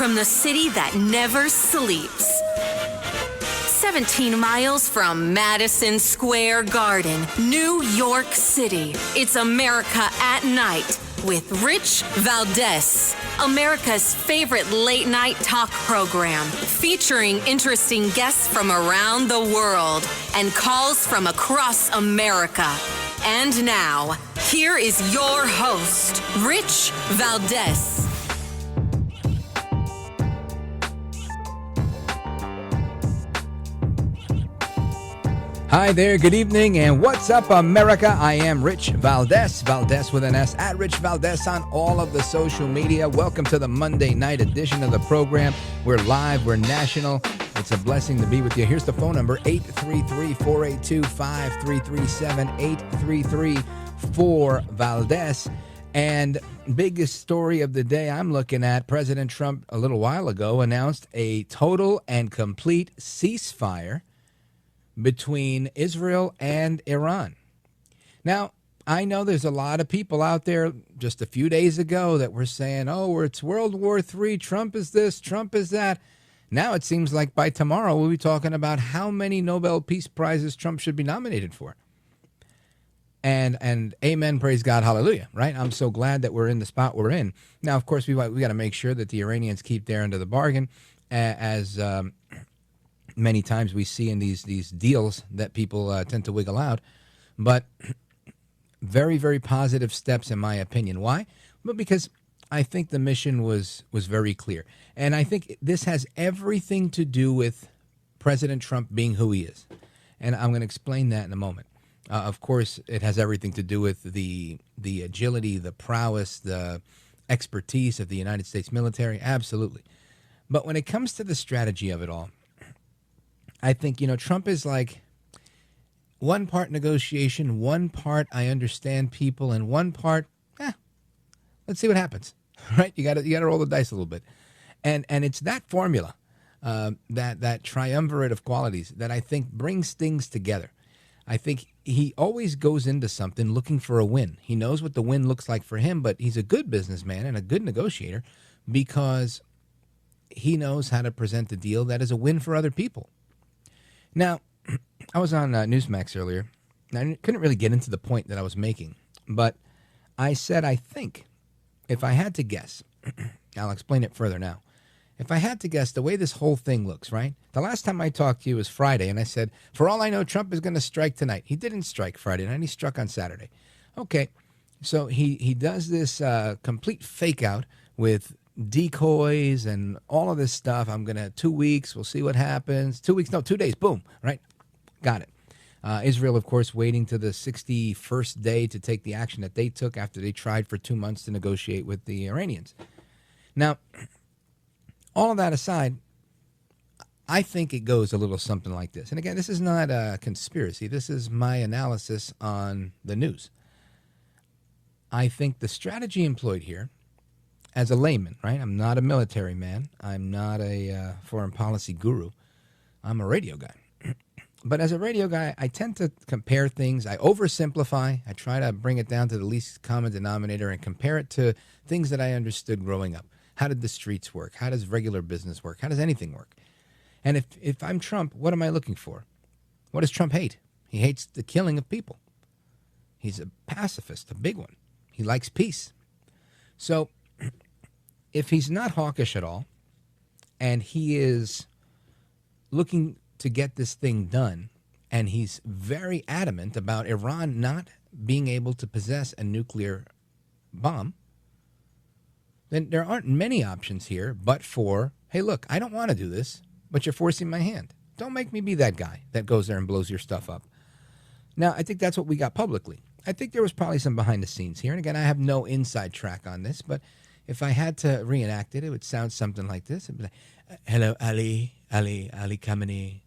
from the city that never sleeps. 17 miles from Madison Square Garden, New York City. It's America at Night with Rich Valdez, America's favorite late-night talk program, featuring interesting guests from around the world and calls from across America. And now, here is your host, Rich Valdez. Hi there, good evening, and what's up, America? I am Rich Valdez, Valdez with an S, at Rich Valdez on all of the social media. Welcome to the Monday night edition of the program. We're live, we're national. It's a blessing to be with you. Here's the phone number, 833-482-5337, 833-4-Valdez. And biggest story of the day I'm looking at, President Trump a little while ago announced a total and complete ceasefire between Israel and Iran. Now, I know there's a lot of people out there just a few days ago that were saying, oh, it's World War III, Trump is this, Trump is that. Now it seems like by tomorrow we'll be talking about how many Nobel Peace Prizes Trump should be nominated for. And amen, praise God, hallelujah, right? I'm so glad that we're in the spot we're in. Now, of course, we got to make sure that the Iranians keep their end of the bargain, as many times we see in these deals that people tend to wiggle out. But very, very positive steps in my opinion. Why? Well, because I think the mission was very clear. And I think this has everything to do with President Trump being who he is. And I'm going to explain that in a moment. Of course, it has everything to do with the agility, the prowess, the expertise of the United States military. Absolutely. But when it comes to the strategy of it all, I think, Trump is like one part negotiation, one part I understand people, and one part, let's see what happens, right? You got to roll the dice a little bit. And it's that formula, that triumvirate of qualities that I think brings things together. I think he always goes into something looking for a win. He knows what the win looks like for him, but he's a good businessman and a good negotiator because he knows how to present the deal that is a win for other people. Now, I was on Newsmax earlier, and I couldn't really get into the point that I was making, but I said, I think, if I had to guess, I'll explain it further now. If I had to guess the way this whole thing looks, right? The last time I talked to you was Friday, and I said, for all I know, Trump is going to strike tonight. He didn't strike Friday night. He struck on Saturday. Okay, so he does this complete fake out with decoys and all of this stuff. I'm going to 2 weeks. We'll see what happens. 2 weeks. No, 2 days. Boom. Right. Got it. Israel, of course, waiting to the 61st day to take the action that they took after they tried for 2 months to negotiate with the Iranians. Now, all of that aside, I think it goes a little something like this. And again, this is not a conspiracy. This is my analysis on the news. I think the strategy employed here, as a layman, right? I'm not a military man. I'm not a foreign policy guru. I'm a radio guy. But as a radio guy, I tend to compare things. I oversimplify. I try to bring it down to the least common denominator and compare it to things that I understood growing up. How did the streets work? How does regular business work? How does anything work? And if I'm Trump, what am I looking for? What does Trump hate? He hates the killing of people. He's a pacifist, a big one. He likes peace. So if he's not hawkish at all, and he is looking to get this thing done, and he's very adamant about Iran not being able to possess a nuclear bomb, then there aren't many options here but for, hey, look, I don't want to do this, but you're forcing my hand. Don't make me be that guy that goes there and blows your stuff up. Now, I think that's what we got publicly. I think there was probably some behind the scenes here. And again, I have no inside track on this, but if I had to reenact it, it would sound something like this. It'd be like, hello, Ali Khamenei.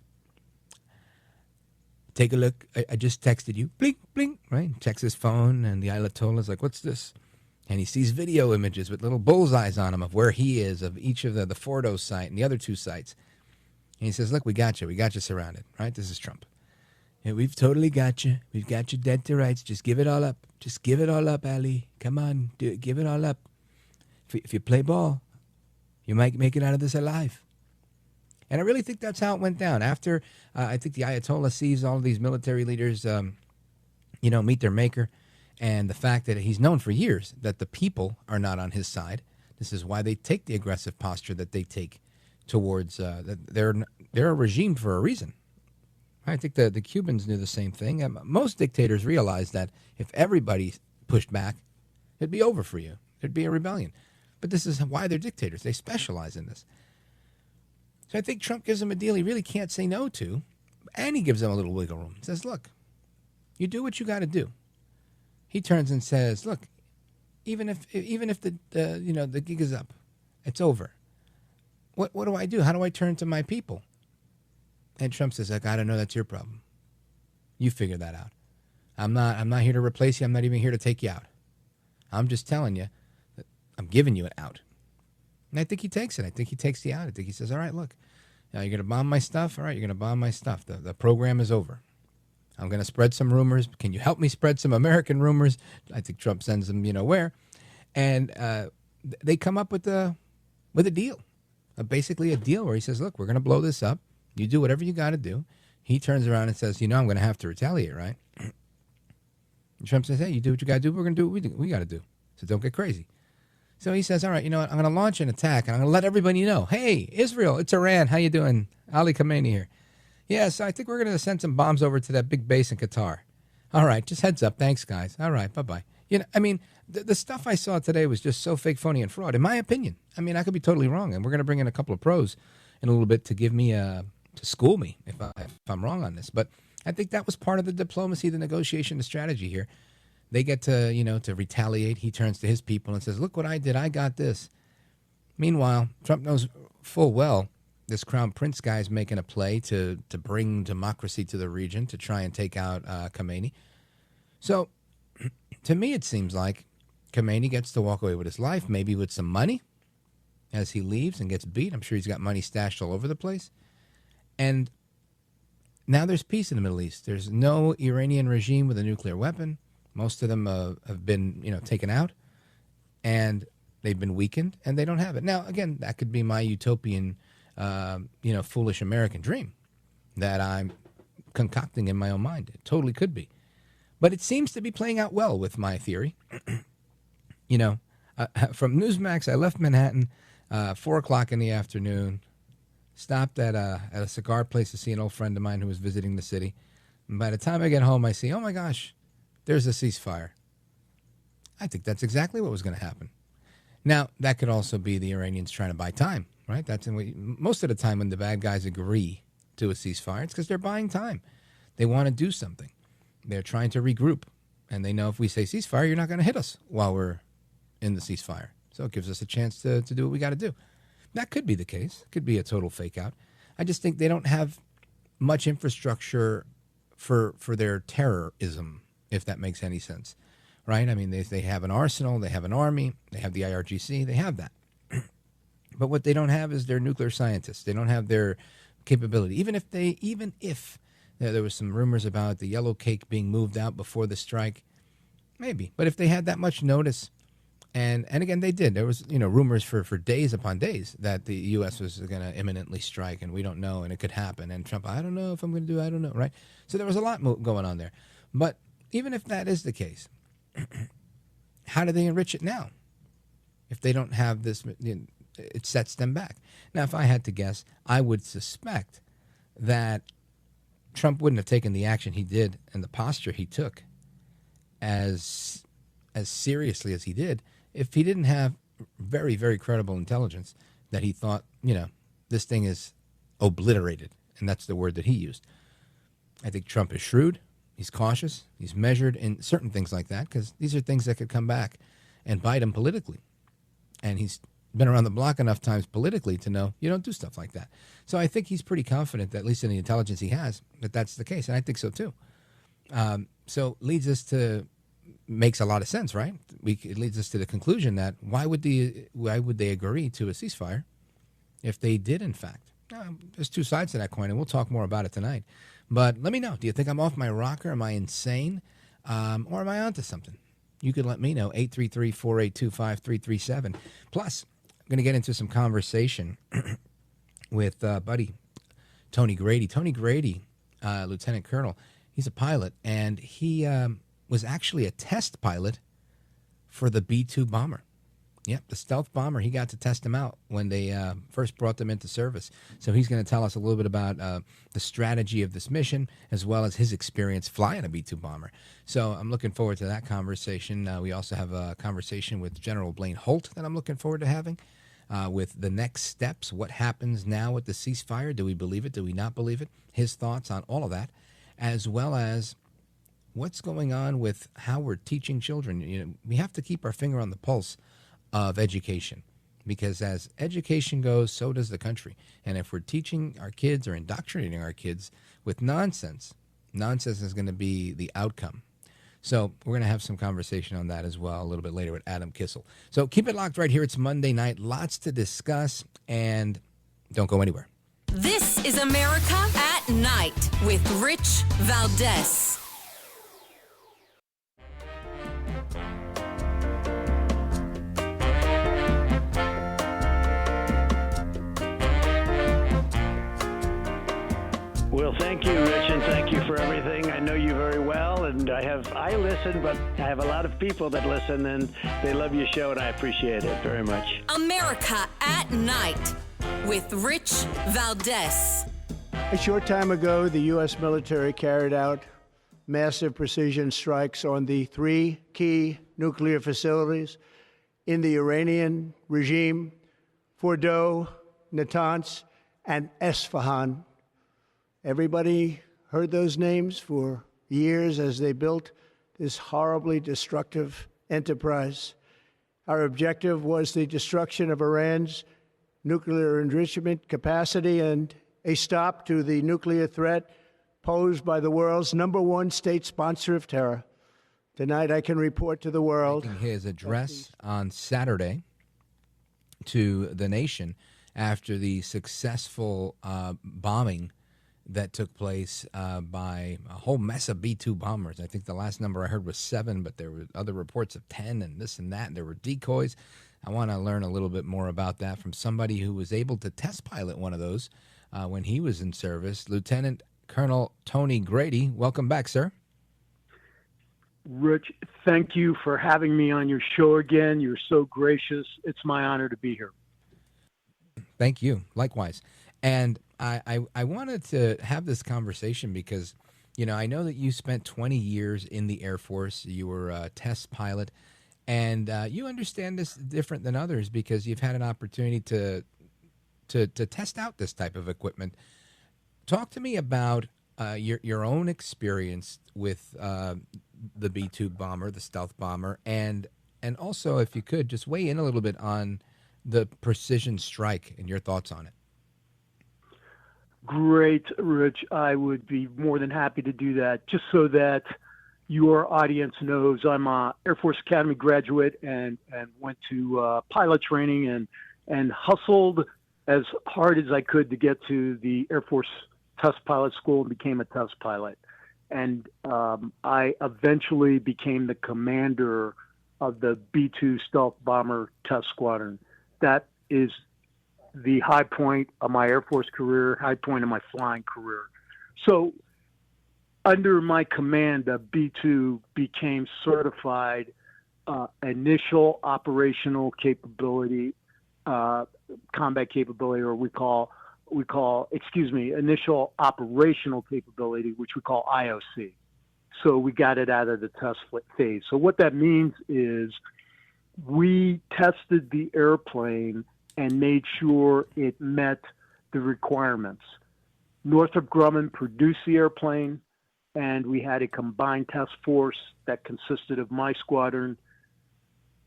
Take a look. I just texted you. Blink, blink, right? Checks his phone, and the Ayatollah's like, what's this? And he sees video images with little bullseyes on them of where he is, of each of the Fordo site and the other two sites. And he says, look, we got you. We got you surrounded, right? This is Trump. And we've totally got you. We've got you dead to rights. Just give it all up. Just give it all up, Ali. Come on, do it. Give it all up. If you play ball, You might make it out of this alive. And I really think that's how it went down. After I think the Ayatollah sees all of these military leaders, meet their maker, and the fact that he's known for years that the people are not on his side. This is why they take the aggressive posture that they take towards they're a regime for a reason. I think the Cubans knew the same thing. Most dictators realize that if everybody pushed back, it'd be over for you. There'd be a rebellion. But this is why they're dictators. They specialize in this. So I think Trump gives them a deal he really can't say no to, and he gives them a little wiggle room. He says, look, you do what you got to do. He turns and says, look, even if the gig is up, it's over. What do I do? How do I turn to my people? And Trump says, I don't know, that's your problem. You figure that out. I'm not here to replace you. I'm not even here to take you out. I'm just telling you that I'm giving you an out. And I think he takes it. I think he takes the out. I think he says, all right, look, now you're going to bomb my stuff. All right, you're going to bomb my stuff. The program is over. I'm going to spread some rumors. Can you help me spread some American rumors? I think Trump sends them, where. And they come up with a deal, basically a deal where he says, look, we're going to blow this up. You do whatever you got to do. He turns around and says, I'm going to have to retaliate, right? And Trump says, hey, you do what you got to do. We're going to do what we got to do. So don't get crazy. So he says, all right, you know what? I'm going to launch an attack, and I'm going to let everybody know, hey, Israel, it's Iran. How you doing? Ali Khamenei here. Yeah, so I think we're going to send some bombs over to that big base in Qatar. All right, just heads up. Thanks, guys. All right, bye-bye. The stuff I saw today was just so fake, phony, and fraud, in my opinion. I could be totally wrong, and we're going to bring in a couple of pros in a little bit to give me to school me if I'm wrong on this. But I think that was part of the diplomacy, the negotiation, the strategy here. They get to, to retaliate. He turns to his people and says, look what I did. I got this. Meanwhile, Trump knows full well this Crown Prince guy is making a play to bring democracy to the region, to try and take out Khamenei. So to me, it seems like Khamenei gets to walk away with his life, maybe with some money as he leaves and gets beat. I'm sure he's got money stashed all over the place. And now there's peace in the Middle East. There's no Iranian regime with a nuclear weapon. Most of them have been, taken out, and they've been weakened, and they don't have it. Now, again, that could be my utopian, foolish American dream that I'm concocting in my own mind. It totally could be. But it seems to be playing out well with my theory. From Newsmax, I left Manhattan 4 o'clock in the afternoon, stopped at a cigar place to see an old friend of mine who was visiting the city. And by the time I get home, I see, oh, my gosh, there's a ceasefire. I think that's exactly what was going to happen. Now, that could also be the Iranians trying to buy time, right? Most of the time when the bad guys agree to a ceasefire, it's because they're buying time. They want to do something. They're trying to regroup. And they know if we say ceasefire, you're not going to hit us while we're in the ceasefire. So it gives us a chance to do what we got to do. That could be the case. It could be a total fake out. I just think they don't have much infrastructure for their terrorism, if that makes any sense, right? They have an arsenal, they have an army, they have the IRGC, they have that. But what they don't have is their nuclear scientists. They don't have their capability. Even if there was some rumors about the yellow cake being moved out before the strike, maybe. But if they had that much notice, and again, they did. There was, rumors for days upon days that the U.S. was going to imminently strike, and we don't know, and it could happen. And Trump, I don't know if I'm going to do it, I don't know, right? So there was a lot going on there. But even if that is the case, how do they enrich it now? If they don't have this, it sets them back. Now, if I had to guess, I would suspect that Trump wouldn't have taken the action he did and the posture he took as seriously as he did if he didn't have very, very credible intelligence that he thought, this thing is obliterated. And that's the word that he used. I think Trump is shrewd. He's cautious. He's measured in certain things like that because these are things that could come back and bite him politically. And he's been around the block enough times politically to know you don't do stuff like that. So I think he's pretty confident, that at least in the intelligence he has, that that's the case. And I think so too. So leads us to, makes a lot of sense, right? It leads us to the conclusion that why would they agree to a ceasefire if they did, in fact? There's two sides to that coin, and we'll talk more about it tonight. But let me know. Do you think I'm off my rocker? Am I insane? Or am I onto something? You could let me know. 833-482-5337. Plus, going to get into some conversation with buddy Tony Grady. Tony Grady, Lieutenant Colonel, he's a pilot, and he was actually a test pilot for the B-2 bomber. Yep, the stealth bomber. He got to test them out when they first brought them into service. So he's going to tell us a little bit about the strategy of this mission, as well as his experience flying a B-2 bomber. So I'm looking forward to that conversation. We also have a conversation with General Blaine Holt that I'm looking forward to having with the next steps. What happens now with the ceasefire? Do we believe it? Do we not believe it? His thoughts on all of that, as well as what's going on with how we're teaching children. You know, we have to keep our finger on the pulse of education, because as education goes, so does the country. And if we're teaching our kids or indoctrinating our kids with nonsense is going to be the outcome. So we're going to have some conversation on that as well a little bit later with Adam Kissel. So keep it locked right here. It's Monday night. Lots to discuss, and don't go anywhere. This is America at Night with Rich Valdez. Well, thank you, Rich, and thank you for everything. I know you very well, and I listen, but I have a lot of people that listen, and they love your show, and I appreciate it very much. America at Night with Rich Valdez. A short time ago, the U.S. military carried out massive precision strikes on the three key nuclear facilities in the Iranian regime: Fordow, Natanz, and Esfahan. Everybody heard those names for years as they built this horribly destructive enterprise. Our objective was the destruction of Iran's nuclear enrichment capacity and a stop to the nuclear threat posed by the world's #1 state sponsor of terror. Tonight, I can report to the world. Making his address on Saturday to the nation after the successful bombing that took place by a whole mess of B-2 bombers. I think the last number I heard was 7, but there were other reports of 10 and this and that, and there were decoys. I want to learn a little bit more about that from somebody who was able to test pilot one of those when he was in service. Lieutenant Colonel Tony Grady, welcome back, sir. Rich, thank you for having me on your show again. You're so gracious. It's my honor to be here. Thank you. Likewise. And I wanted to have this conversation because, you know, I know that you spent 20 years in the Air Force. You were a test pilot, and you understand this different than others because you've had an opportunity to test out this type of equipment. Talk to me about your own experience with the B-2 bomber, the stealth bomber, and also, if you could, just weigh in a little bit on the precision strike and your thoughts on it. Great, Rich. I would be more than happy to do that. Just so that your audience knows, I'm a Air Force Academy graduate and went to pilot training and hustled as hard as I could to get to the Air Force test pilot school and became a test pilot. And I eventually became the commander of the B-2 stealth bomber test squadron. That is the high point of my Air Force career, high point of my flying career. So under my command, the B-2 became certified initial operational capability, combat capability, or initial operational capability, which we call IOC. So we got it out of the test phase. So what that means is we tested the airplane and made sure it met the requirements. Northrop Grumman produced the airplane, and we had a combined task force that consisted of my squadron,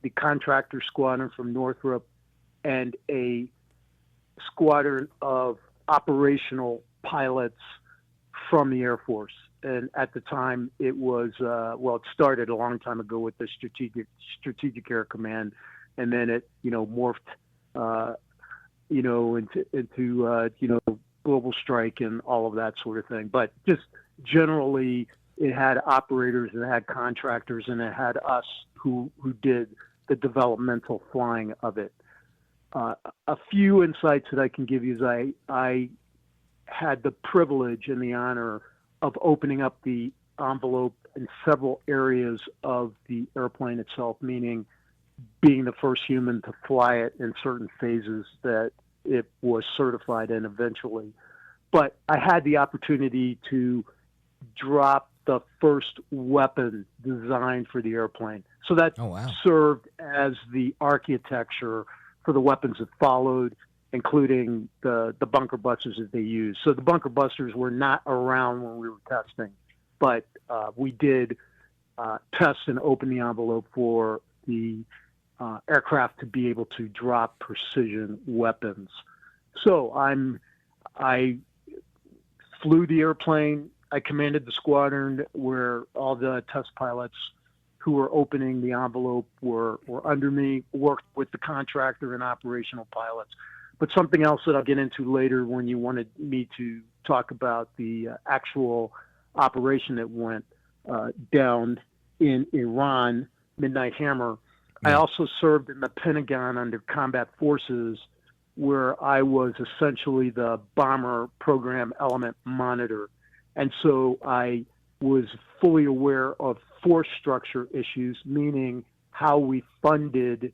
the contractor squadron from Northrop, and a squadron of operational pilots from the Air Force. And at the time, it was, it started a long time ago with the Strategic Air Command, and then it, morphed into global strike and all of that sort of thing. But just generally, it had operators, it had contractors, and it had us who did the developmental flying of it. a few insights that I can give you is I had the privilege and the honor of opening up the envelope in several areas of the airplane itself, meaning being the first human to fly it in certain phases that it was certified in eventually. But I had the opportunity to drop the first weapon designed for the airplane. So that served as the architecture for the weapons that followed, including the bunker busters that they used. So the bunker busters were not around when we were testing, but we did test and open the envelope for the aircraft to be able to drop precision weapons. So I flew the airplane. I commanded the squadron where all the test pilots who were opening the envelope were under me, worked with the contractor and operational pilots. But something else that I'll get into later when you wanted me to talk about the actual operation that went down in Iran, Midnight Hammer. Yeah. I also served in the Pentagon under Combat Forces, where I was essentially the bomber program element monitor. And so I was fully aware of force structure issues, meaning how we funded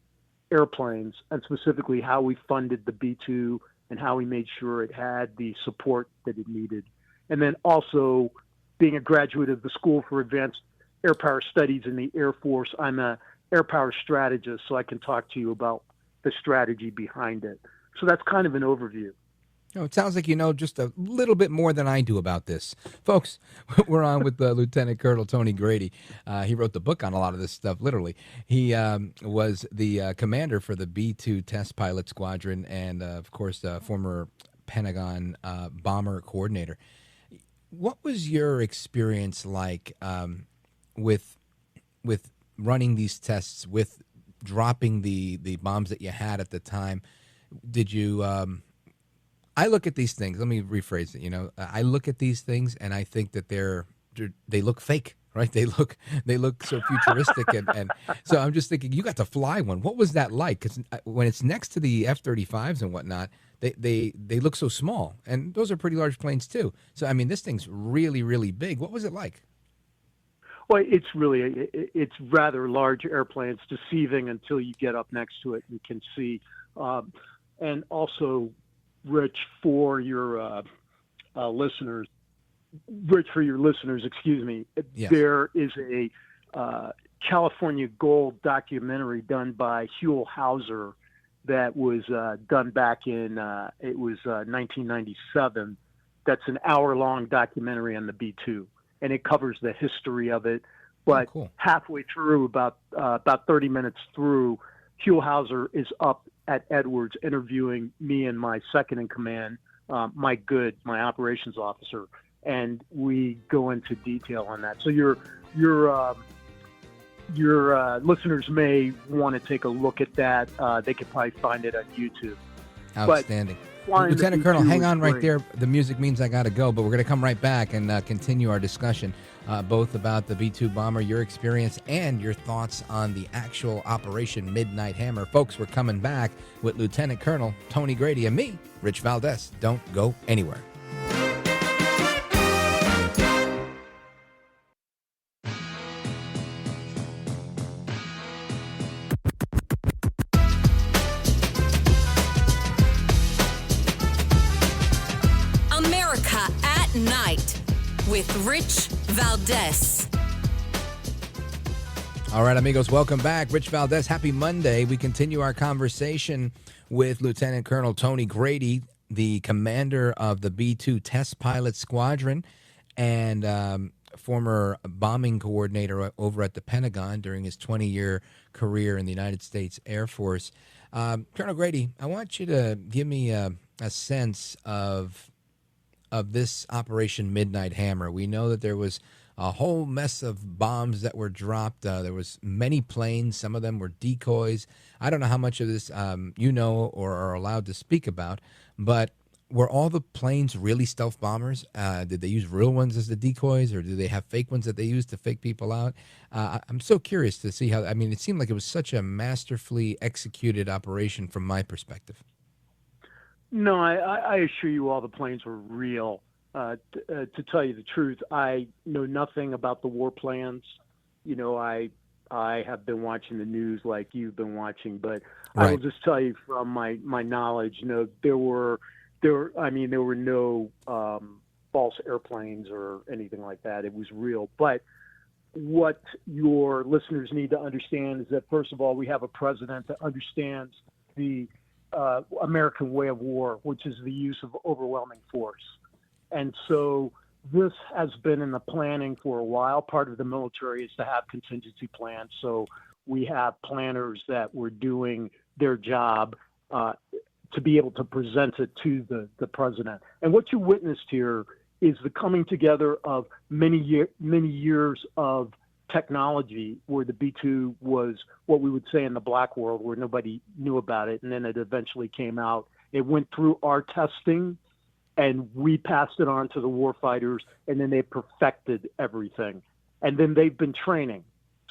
airplanes, and specifically how we funded the B-2 and how we made sure it had the support that it needed. And then also being a graduate of the School for Advanced Air Power Studies in the Air Force, I'm a air power strategist, so I can talk to you about the strategy behind it. So that's kind of an overview. Oh, it sounds like you know just a little bit more than I do about this. Folks, we're on with Lieutenant Colonel Tony Grady. He wrote the book on a lot of this stuff, literally. He was the commander for the B-2 Test Pilot Squadron and, of course, former Pentagon bomber coordinator. What was your experience like with running these tests, with dropping the bombs that you had at the time? Did you... I look at these things. Let me rephrase it. You know, I look at these things and I think that they look fake, right? They look so futuristic, and so I'm just thinking, you got to fly one. What was that like? Because when it's next to the F-35s and whatnot, they look so small, and those are pretty large planes too. So I mean, this thing's really, really big. What was it like? Well, it's rather large airplane. It's deceiving until you get up next to it and can see, and also. Rich, for your listeners, excuse me, yes. There is a California Gold documentary done by Huell Hauser that was done back in 1997. That's an hour-long documentary on the B-2, and it covers the history of it. But cool. Halfway through, about 30 minutes through, Huell Hauser is up at Edwards interviewing me and my second in command, Mike Good, my operations officer, and we go into detail on that. So your listeners may want to take a look at that. They could probably find it on YouTube. Outstanding. Lieutenant Colonel, hang on right there. The music means I got to go, but we're going to come right back and continue our discussion, both about the B-2 bomber, your experience, and your thoughts on the actual Operation Midnight Hammer. Folks, we're coming back with Lieutenant Colonel Tony Grady and me, Rich Valdez. Don't go anywhere. With Rich Valdez. All right, amigos, welcome back. Rich Valdez, happy Monday. We continue our conversation with Lieutenant Colonel Tony Grady, the commander of the B-2 Test Pilot Squadron and former bombing coordinator over at the Pentagon during his 20-year career in the United States Air Force. Colonel Grady, I want you to give me a sense of this Operation Midnight Hammer. We know that there was a whole mess of bombs that were dropped. There was many planes. Some of them were decoys. I don't know how much of this you know or are allowed to speak about, but were all the planes really stealth bombers? Did they use real ones as the decoys, or do they have fake ones that they use to fake people out? I'm so curious to see how. I mean, it seemed like it was such a masterfully executed operation from my perspective. No, I assure you, all the planes were real. To tell you the truth, I know nothing about the war plans. I have been watching the news like you've been watching, but Right. I will just tell you from my knowledge, there were no false airplanes or anything like that. It was real. But what your listeners need to understand is that, first of all, we have a president that understands the American way of war, which is the use of overwhelming force. And so this has been in the planning for a while. Part of the military is to have contingency plans. So we have planners that were doing their job to be able to present it to the president. And what you witnessed here is the coming together of many years of technology, where the B-2 was what we would say in the black world, where nobody knew about it, and then it eventually came out. It went through our testing, and we passed it on to the warfighters, and then they perfected everything. And then they've been training,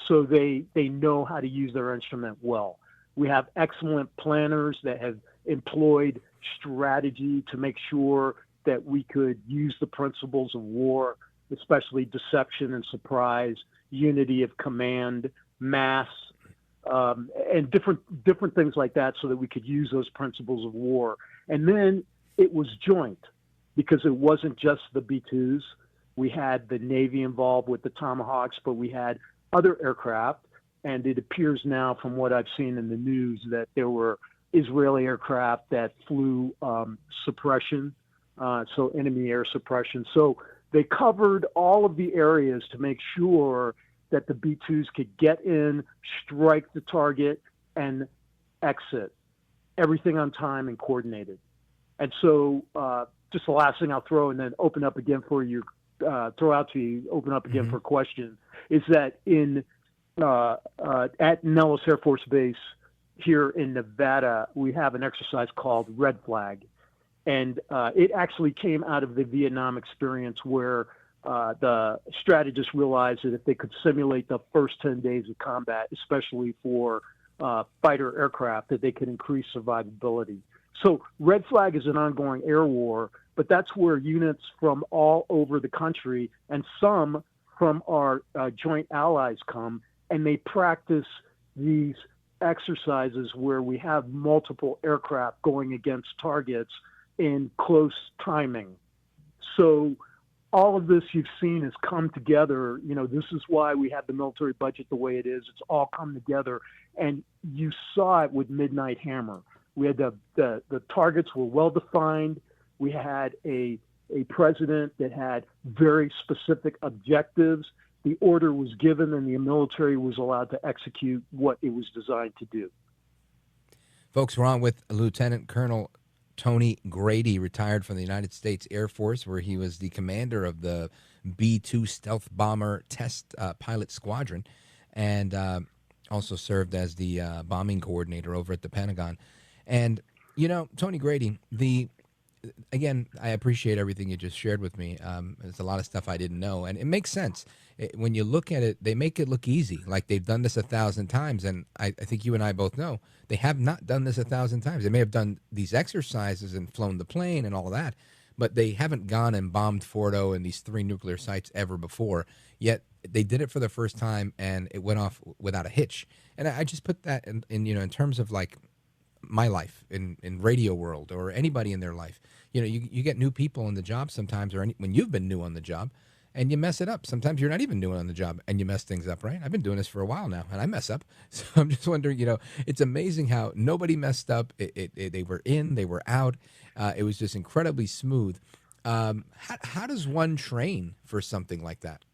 so they know how to use their instrument well. We have excellent planners that have employed strategy to make sure that we could use the principles of war, especially deception and surprise, unity of command, mass, and different things like that, so that we could use those principles of war. And then it was joint, because it wasn't just the B-2s. We had the Navy involved with the Tomahawks, but we had other aircraft. And it appears now, from what I've seen in the news, that there were Israeli aircraft that flew suppression, so enemy air suppression. So they covered all of the areas to make sure that the B-2s could get in, strike the target, and exit. Everything on time and coordinated. And so just the last thing I'll throw, and then open up again for you, throw out to you, open up again for question, is that at Nellis Air Force Base here in Nevada, we have an exercise called Red Flag. And it actually came out of the Vietnam experience, where the strategists realized that if they could simulate the first 10 days of combat, especially for fighter aircraft, that they could increase survivability. So Red Flag is an ongoing air war, but that's where units from all over the country and some from our joint allies come, and they practice these exercises where we have multiple aircraft going against targets in close timing. So all of this you've seen has come together. This is why we have the military budget the way it is. It's all come together, and you saw it with Midnight Hammer. We had the targets were well defined. We had a president that had very specific objectives. The order was given, and the military was allowed to execute what it was designed to do. Folks, we're on with Lieutenant Colonel Tony Grady, retired from the United States Air Force, where he was the commander of the B-2 stealth bomber test pilot squadron, and also served as the bombing coordinator over at the Pentagon. And, Tony Grady, again, I appreciate everything you just shared with me. There's a lot of stuff I didn't know, and it makes sense. When you look at it, they make it look easy, like they've done this 1,000 times, and I think you and I both know they have not done this 1,000 times. They may have done these exercises and flown the plane and all of that, but they haven't gone and bombed Fordo and these 3 nuclear sites ever before, yet they did it for the first time, and it went off without a hitch. And I just put that in in terms of like my life in radio world, or anybody in their life. You get new people on the job sometimes, or when you've been new on the job and you mess it up. Sometimes you're not even new on the job and you mess things up, right? I've been doing this for a while now, and I mess up. So I'm just wondering, it's amazing how nobody messed up. They were in, they were out. It was just incredibly smooth. How does one train for something like that?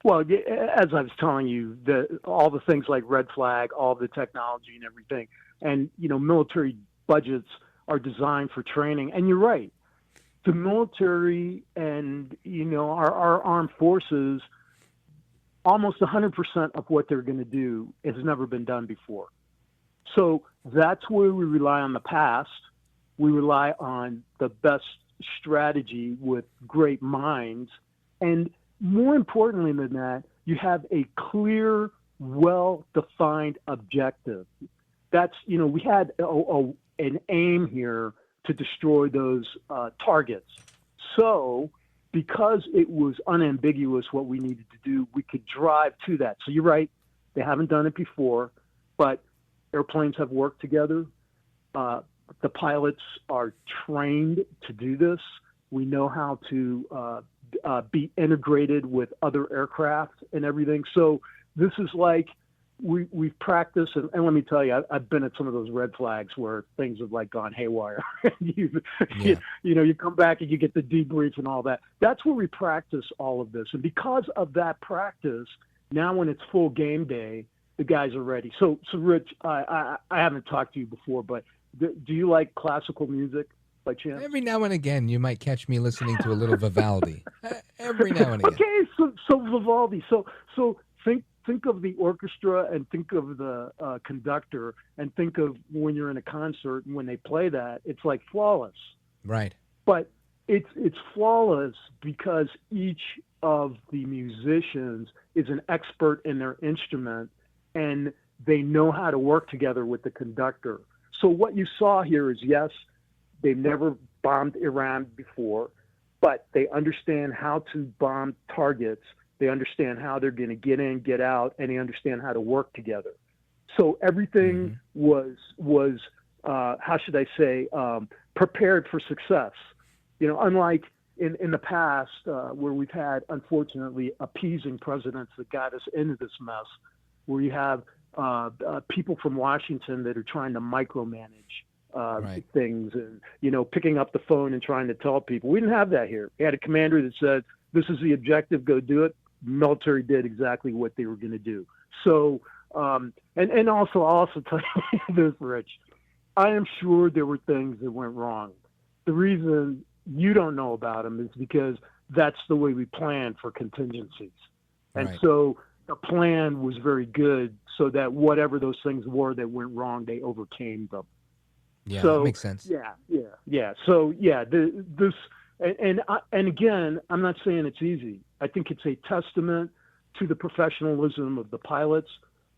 Well, as I was telling you, all the things like Red Flag, all the technology and everything, and military budgets are designed for training. And you're right, the military and our armed forces, almost 100% of what they're going to do has never been done before. So that's where we rely on the past, We rely on the best strategy with great minds. And more importantly than that, you have a clear, well-defined objective. That's, we had an aim here to destroy those targets. So because it was unambiguous what we needed to do, we could drive to that. So you're right, they haven't done it before, but airplanes have worked together. The pilots are trained to do this. We know how to be integrated with other aircraft and everything. So this is like we've practiced, and let me tell you, I've been at some of those red flags where things have like gone haywire. you come back and you get the debrief and all that. That's where we practice all of this. And because of that practice, now when it's full game day, the guys are ready. So Rich, I haven't talked to you before, but do you like classical music by chance? Every now and again, you might catch me listening to a little Vivaldi. Every now and again. Okay, so Vivaldi. So think of the orchestra and think of the conductor and think of when you're in a concert and when they play that, it's like flawless. Right. But it's flawless because each of the musicians is an expert in their instrument and they know how to work together with the conductor. So what you saw here is, yes, they've never bombed Iran before, but they understand how to bomb targets. They understand how they're going to get in, get out, and they understand how to work together. So everything was how should I say, prepared for success. Unlike in the past where we've had, unfortunately, appeasing presidents that got us into this mess, where you have people from Washington that are trying to micromanage things and, picking up the phone and trying to tell people. We didn't have that here. We had a commander that said, this is the objective, go do it. Military did exactly what they were going to do. So, and also, I'll also tell you this, Rich, I am sure there were things that went wrong. The reason you don't know about them is because that's the way we plan for contingencies. And so the plan was very good so that whatever those things were that went wrong, they overcame them. Yeah, so, that makes sense. Yeah. So, this, and again, I'm not saying it's easy. I think it's a testament to the professionalism of the pilots,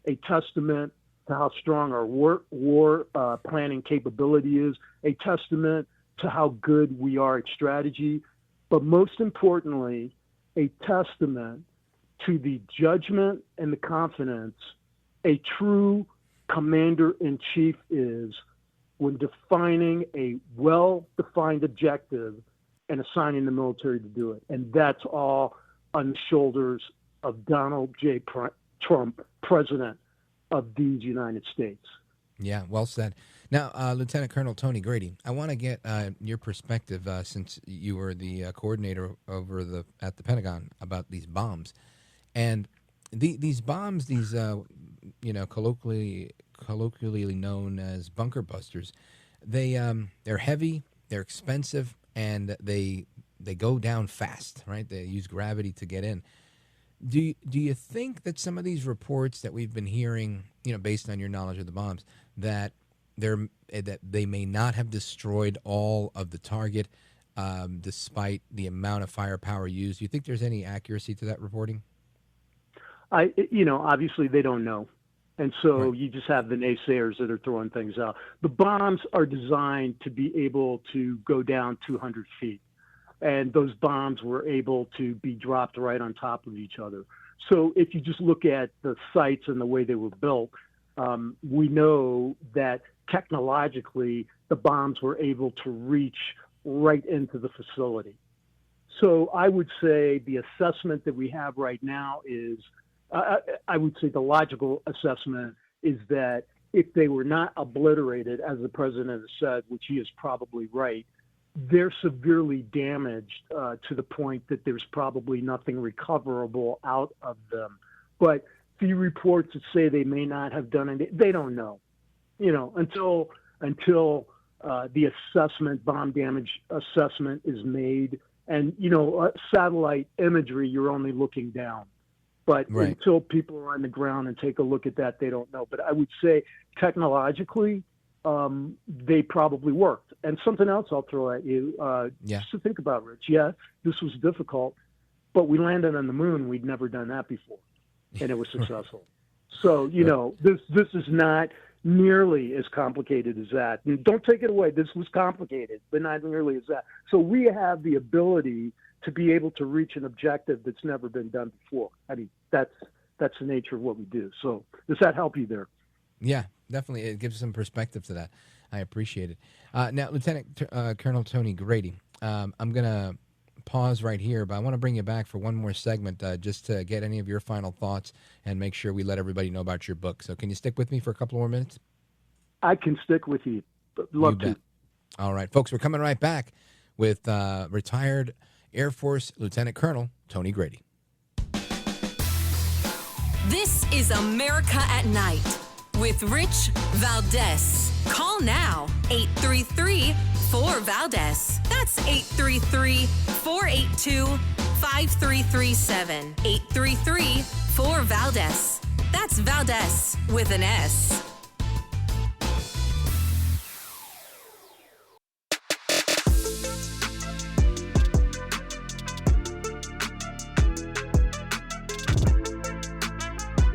a testament to how strong our war planning capability is, a testament to how good we are at strategy, but most importantly, a testament to the judgment and the confidence a true commander-in-chief is when defining a well-defined objective and assigning the military to do it. And that's all on the shoulders of Donald J. Trump, President of these United States. Yeah, well said. Now, Lieutenant Colonel Tony Grady, I want to get your perspective since you were the coordinator over at the Pentagon about these bombs. And these bombs, these colloquially known as bunker busters, they're heavy, they're expensive, and they go down fast, right? They use gravity to get in. Do you think that some of these reports that we've been hearing, based on your knowledge of the bombs, that they may not have destroyed all of the target, despite the amount of firepower used? Do you think there's any accuracy to that reporting? Obviously they don't know. And so you just have the naysayers that are throwing things out. The bombs are designed to be able to go down 200 feet. And those bombs were able to be dropped right on top of each other. So if you just look at the sites and the way they were built, we know that technologically the bombs were able to reach right into the facility. So I would say the assessment that we have right now is, I would say the logical assessment is that if they were not obliterated, as the president has said, which he is probably right, they're severely damaged to the point that there's probably nothing recoverable out of them. But the reports that say they may not have done it, they don't know. Until the assessment, bomb damage assessment is made, and satellite imagery, you're only looking down. But until people are on the ground and take a look at that, they don't know. But I would say technologically, they probably worked. And something else I'll throw at you, just to think about, Rich. Yeah, this was difficult, but we landed on the moon. We'd never done that before, and it was successful. So, this is not nearly as complicated as that. And don't take it away. This was complicated, but not nearly as that. So we have the ability to be able to reach an objective that's never been done before. I mean, that's the nature of what we do. So does that help you there? Yeah, definitely. It gives some perspective to that. I appreciate it. Now, Lieutenant Colonel Tony Grady, I'm going to pause right here, but I want to bring you back for one more segment just to get any of your final thoughts and make sure we let everybody know about your book. So can you stick with me for a couple more minutes? I can stick with you. Love to. All right, folks, we're coming right back with retired Air Force Lieutenant Colonel Tony Grady. This is America at Night with Rich Valdez. Call now, 833-4-VALDEZ. That's 833-482-5337. 833-4-VALDEZ. That's Valdez with an S.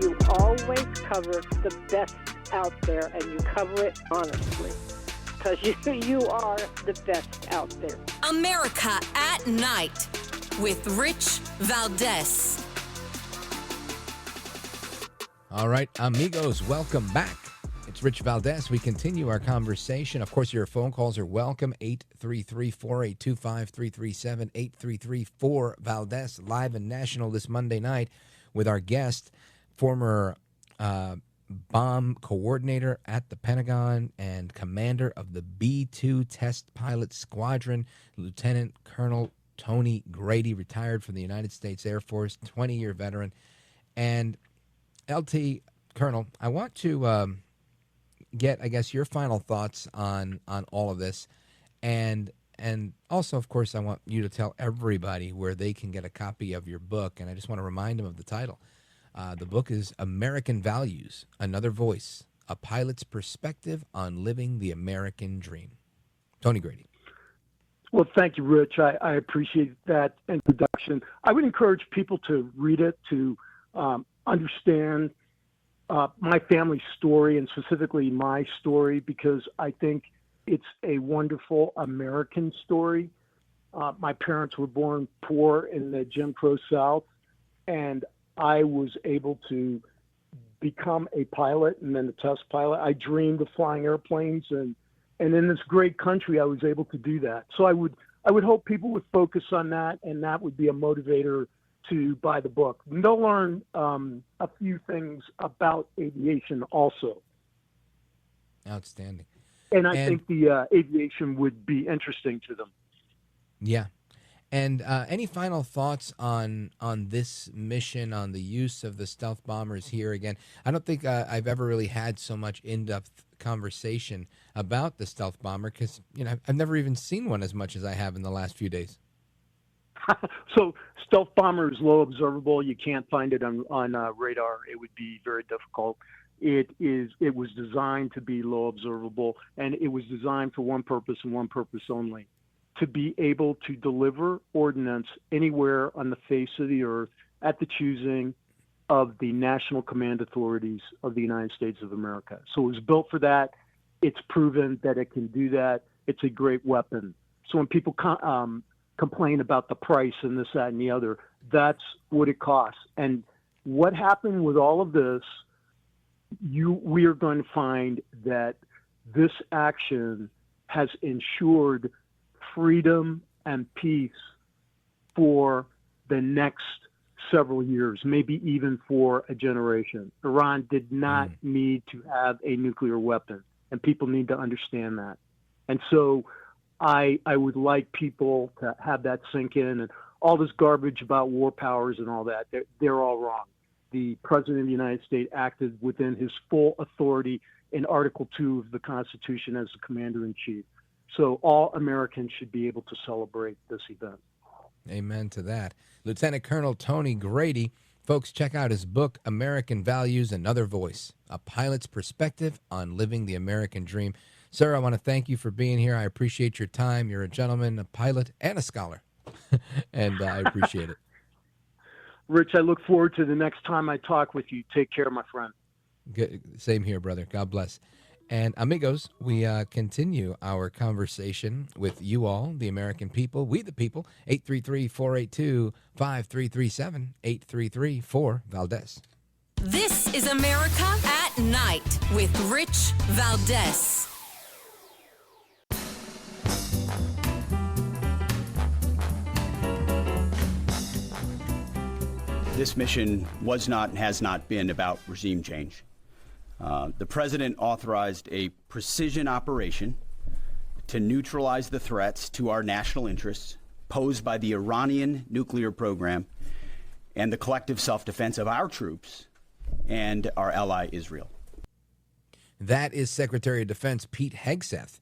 You always cover the best out there, and you cover it honestly, because you are the best out there. America at Night with Rich Valdez. All right, amigos, welcome back. It's Rich Valdez. We continue our conversation. Of course, your phone calls are welcome. 833-482-5337, 833-4-VALDEZ, live and national this Monday night with our guest, former bomb coordinator at the Pentagon and commander of the B-2 Test Pilot Squadron, Lieutenant Colonel Tony Grady, retired from the United States Air Force, 20-year veteran. And LT, Colonel, I want to get, I guess, your final thoughts on all of this. And also, of course, I want you to tell everybody where they can get a copy of your book. And I just want to remind them of the title. The book is American Values, Another Voice, A Pilot's Perspective on Living the American Dream. Tony Grady. Well, thank you, Rich. I appreciate that introduction. I would encourage people to read it, to understand my family story, and specifically my story, because I think it's a wonderful American story. My parents were born poor in the Jim Crow South, and I was able to become a pilot and then a test pilot. I dreamed of flying airplanes, and in this great country, I was able to do that. So I would hope people would focus on that, and that would be a motivator to buy the book. And they'll learn a few things about aviation also. Outstanding. And I think the aviation would be interesting to them. Yeah. And any final thoughts on this mission, on the use of the stealth bombers here? Again, I don't think I've ever really had so much in-depth conversation about the stealth bomber because, I've never even seen one as much as I have in the last few days. So stealth bomber is low observable. You can't find it on radar. It would be very difficult. It was designed to be low observable, and it was designed for one purpose and one purpose only: to be able to deliver ordnance anywhere on the face of the earth at the choosing of the national command authorities of the United States of America. So it was built for that. It's proven that it can do that. It's a great weapon. So when people complain about the price and this, that, and the other, that's what it costs. And what happened with all of this, we are going to find that this action has ensured freedom and peace for the next several years, maybe even for a generation. Iran did not need to have a nuclear weapon, and people need to understand that. And so I would like people to have that sink in, and all this garbage about war powers and all that, they're all wrong. The President of the United States acted within his full authority in Article 2 of the Constitution as the Commander-in-Chief. So all Americans should be able to celebrate this event. Amen to that. Lieutenant Colonel Tony Grady. Folks, check out his book, American Values, Another Voice, A Pilot's Perspective on Living the American Dream. Sir, I want to thank you for being here. I appreciate your time. You're a gentleman, a pilot, and a scholar, and I appreciate it. Rich, I look forward to the next time I talk with you. Take care, my friend. Good. Same here, brother. God bless. And amigos, we continue our conversation with you all, the American people, we the people, 833-482-5337, 833-4-Valdez. This is America at Night with Rich Valdez. This mission was not and has not been about regime change. The president authorized a precision operation to neutralize the threats to our national interests posed by the Iranian nuclear program and the collective self-defense of our troops and our ally Israel. That is Secretary of Defense Pete Hegseth.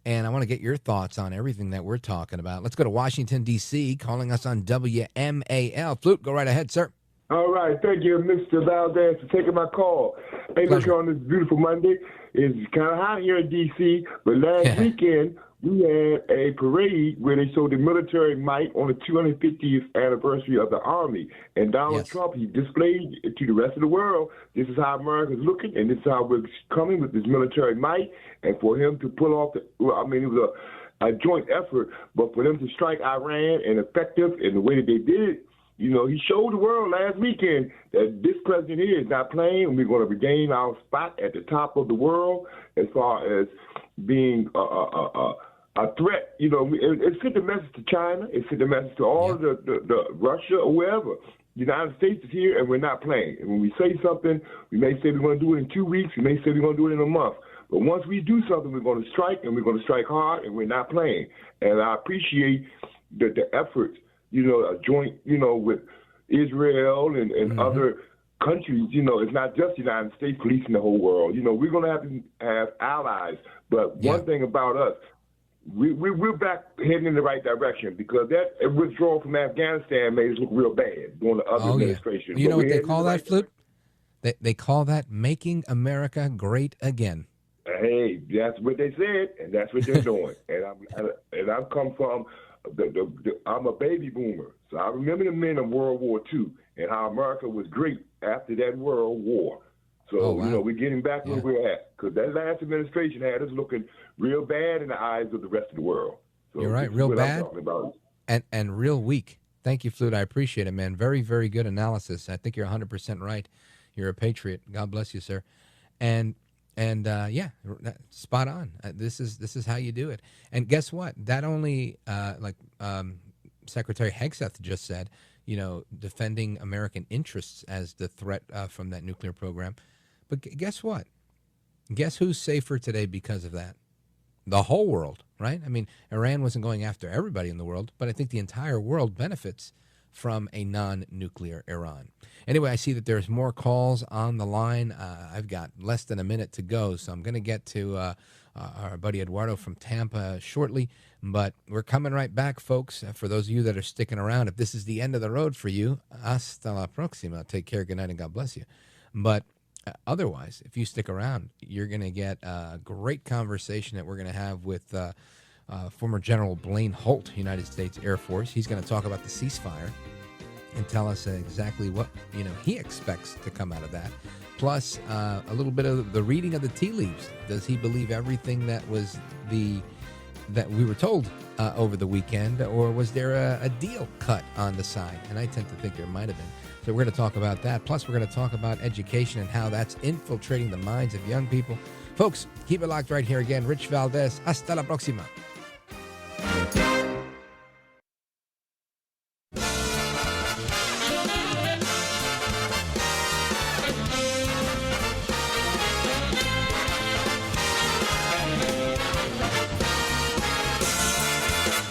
And I want to get your thoughts on everything that we're talking about. Let's go to Washington, D.C., calling us on WMAL. Flute, go right ahead, sir. All right. Thank you, Mr. Valdez, for taking my call. Hey, look, on this beautiful Monday. It's kind of hot here in D.C., but last weekend we had a parade where they showed the military might on the 250th anniversary of the Army. And Donald Trump, he displayed to the rest of the world, this is how America's looking, and this is how we're coming with this military might. And for him to pull off, it was a joint effort, but for them to strike Iran and effective in the way that they did it, you know, he showed the world last weekend that this president here is not playing, and we're going to regain our spot at the top of the world as far as being a threat. You know, it sent a message to China. It sent a message to all of the Russia or wherever. The United States is here, and we're not playing. And when we say something, we may say we're going to do it in 2 weeks. We may say we're going to do it in a month. But once we do something, we're going to strike, and we're going to strike hard, and we're not playing. And I appreciate the efforts, you know, a joint, you know, with Israel and other countries. You know, it's not just the United States policing the whole world. You know, we're going to have allies. But one thing about us, we're back heading in the right direction, because that withdrawal from Afghanistan made us look real bad during the other administration. You know what they call that, Flip? They call that making America great again. Hey, that's what they said, and that's what they're doing. And I've come from I'm a baby boomer, so I remember the men of World War II and how America was great after that World War. So, you know, we're getting back where we're at, because that last administration had us looking real bad in the eyes of the rest of the world. So you're right, real bad and real weak. Thank you, Flute. I appreciate it, man. Very, very good analysis. I think you're 100% right. You're a patriot. God bless you, sir. And spot on. This is how you do it. And guess what? That only Secretary Hegseth just said, you know, defending American interests as the threat from that nuclear program. But guess what? Guess who's safer today because of that? The whole world, right? I mean, Iran wasn't going after everybody in the world, but I think the entire world benefits from a non-nuclear Iran. Anyway, I see that there's more calls on the line. I've got less than a minute to go, so I'm going to get to our buddy Eduardo from Tampa shortly. But we're coming right back, folks. For those of you that are sticking around, if this is the end of the road for you, hasta la próxima. Take care, good night, and God bless you. But otherwise, if you stick around, you're going to get a great conversation that we're going to have with former General Blaine Holt, United States Air Force. He's going to talk about the ceasefire and tell us exactly what, you know, he expects to come out of that. Plus, a little bit of the reading of the tea leaves. Does he believe everything that we were told over the weekend, or was there a deal cut on the side? And I tend to think there might have been. So we're going to talk about that. Plus, we're going to talk about education and how that's infiltrating the minds of young people. Folks, keep it locked right here again. Rich Valdez. Hasta la próxima.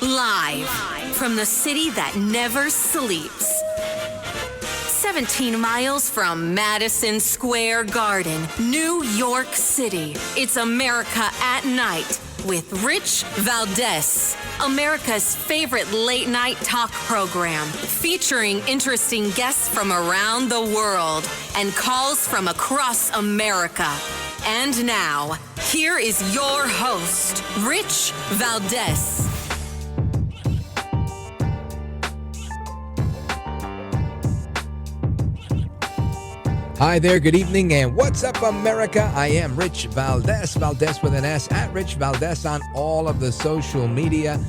Live from the city that never sleeps. 17 miles from Madison Square Garden, New York City. It's America at Night with Rich Valdez. America's favorite late-night talk program, featuring interesting guests from around the world and calls from across America. And now, here is your host, Rich Valdez. Hi there, good evening, and what's up, America? I am Rich Valdez, Valdez with an S, at Rich Valdez on all of the social media.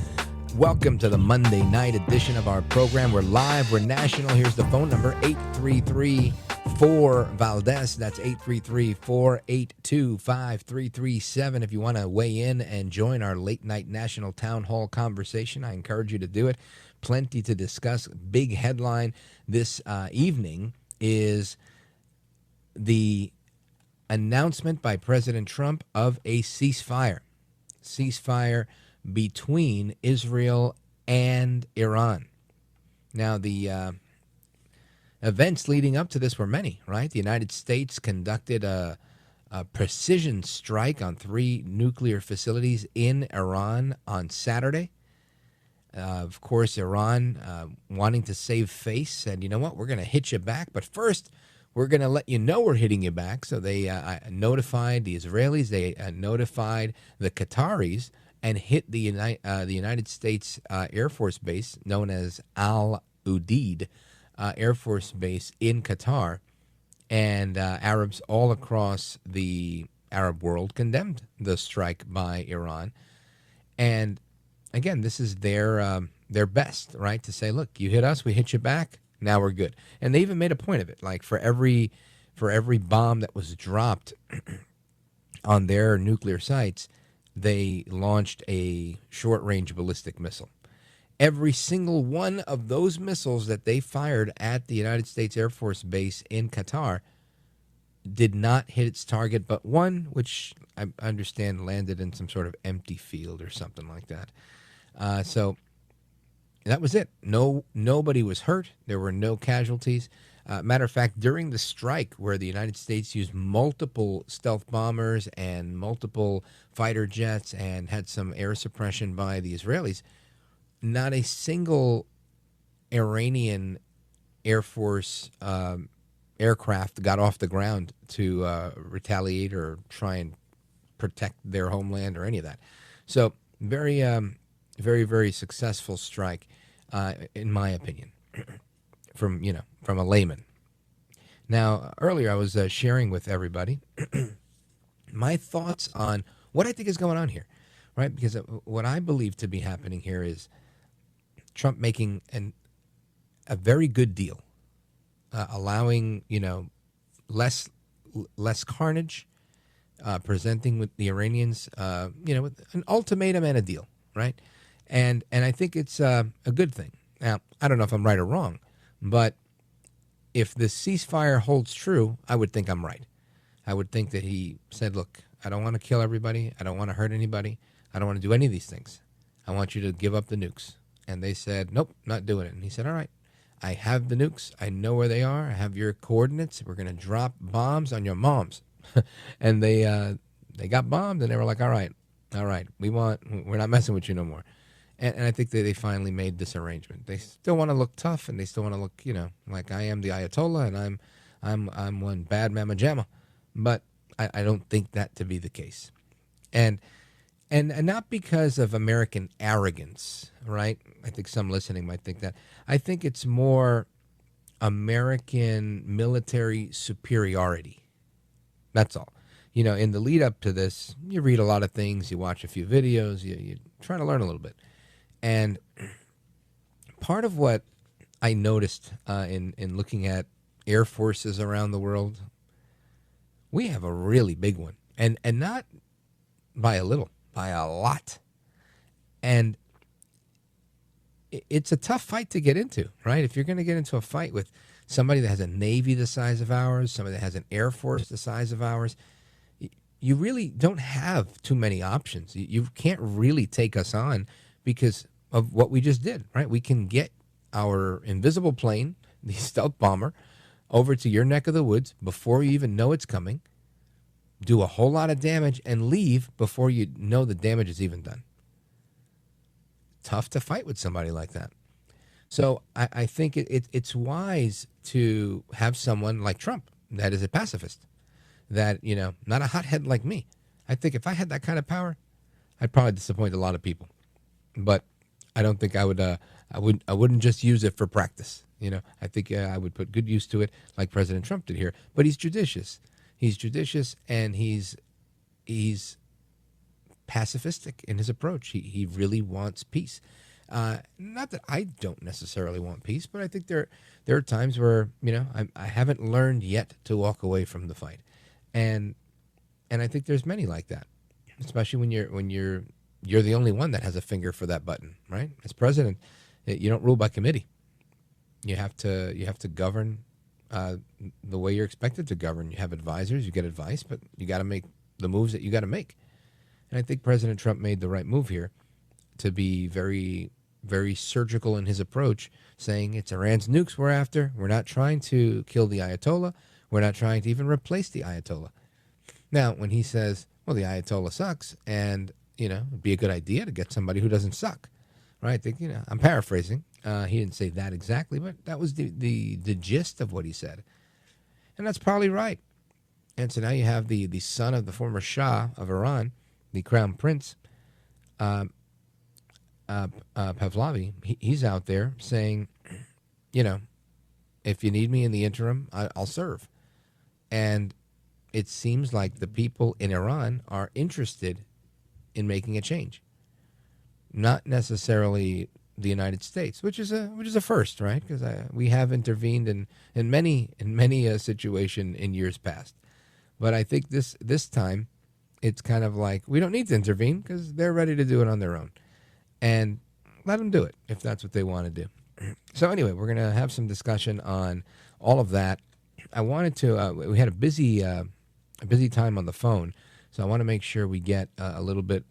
Welcome to the Monday night edition of our program. We're live, we're national. Here's the phone number, 833-4-VALDEZ. That's 833-482-5337. If you want to weigh in and join our late night national town hall conversation, I encourage you to do it. Plenty to discuss. Big headline this evening is the announcement by President Trump of a ceasefire between Israel and Iran. Now, the events leading up to this were many, right? The United States conducted a precision strike on 3 nuclear facilities in Iran on Saturday. Of course, Iran, wanting to save face, said, you know what, we're going to hit you back, but first, we're going to let you know we're hitting you back. So they notified the Israelis, they notified the Qataris, and hit the United States Air Force Base, known as Al Udeid Air Force Base in Qatar. And Arabs all across the Arab world condemned the strike by Iran. And again, this is their best, right, to say, look, you hit us, we hit you back. Now we're good. And they even made a point of it. Like for every bomb that was dropped on their nuclear sites, they launched a short-range ballistic missile. Every single one of those missiles that they fired at the United States Air Force Base in Qatar did not hit its target, but one, which I understand landed in some sort of empty field or something like that. So that was it. Nobody was hurt. There were no casualties. Matter of fact, during the strike where the United States used multiple stealth bombers and multiple fighter jets and had some air suppression by the Israelis, not a single Iranian Air Force aircraft got off the ground to retaliate or try and protect their homeland or any of that. So very, very successful strike, in my opinion, from a layman. Now, earlier I was sharing with everybody my thoughts on what I think is going on here, right? Because what I believe to be happening here is Trump making a very good deal, allowing less carnage, presenting with the Iranians, with an ultimatum and a deal, right? And I think it's a good thing. Now, I don't know if I'm right or wrong, but if the ceasefire holds true, I would think I'm right. I would think that he said, look, I don't want to kill everybody. I don't want to hurt anybody. I don't want to do any of these things. I want you to give up the nukes. And they said, nope, not doing it. And he said, all right, I have the nukes. I know where they are. I have your coordinates. We're going to drop bombs on your moms. And they got bombed, and they were like, all right, we're not messing with you no more. And I think that they finally made this arrangement. They still want to look tough, and they still want to look, like I am the Ayatollah, and I'm one bad mama jamma. But I don't think that to be the case. And not because of American arrogance, right? I think some listening might think that. I think it's more American military superiority. That's all. In the lead up to this, you read a lot of things, you watch a few videos, you try to learn a little bit. And part of what I noticed in looking at air forces around the world, we have a really big one. And not by a little, by a lot. And it's a tough fight to get into, right? If you're going to get into a fight with somebody that has a Navy the size of ours, somebody that has an Air Force the size of ours, you really don't have too many options. You can't really take us on because of what we just did, right? We can get our invisible plane, the stealth bomber, over to your neck of the woods before you even know it's coming, do a whole lot of damage, and leave before you know the damage is even done. Tough to fight with somebody like that. So I think it's wise to have someone like Trump that is a pacifist, that, not a hothead like me. I think if I had that kind of power, I'd probably disappoint a lot of people. But I don't think I would. I wouldn't just use it for practice. I think I would put good use to it, like President Trump did here. But he's judicious. He's judicious, and he's pacifistic in his approach. He really wants peace. Not that I don't necessarily want peace, but I think there are times where I haven't learned yet to walk away from the fight, and I think there's many like that, especially when you're the only one that has a finger for that button, right? As president, you don't rule by committee. You have to govern the way you're expected to govern. You have advisors, you get advice, but you got to make the moves that you got to make. And I think President Trump made the right move here to be very, very surgical in his approach, saying it's Iran's nukes we're after. We're not trying to kill the Ayatollah. We're not trying to even replace the Ayatollah. Now, when he says, well, the Ayatollah sucks, and, it'd be a good idea to get somebody who doesn't suck, right? I think, I'm paraphrasing. He didn't say that exactly, but that was the gist of what he said. And that's probably right. And so now you have the son of the former Shah of Iran, the Crown Prince, Pahlavi. He's out there saying, if you need me in the interim, I'll serve. And it seems like the people in Iran are interested in making a change. Not necessarily the United States, which is a first, right? Because we have intervened in many a situation in years past. But I think this time, it's kind of like we don't need to intervene because they're ready to do it on their own, and let them do it if that's what they want to do. So anyway, we're gonna have some discussion on all of that. I wanted to. We had a busy time on the phone. So I want to make sure we get a little bit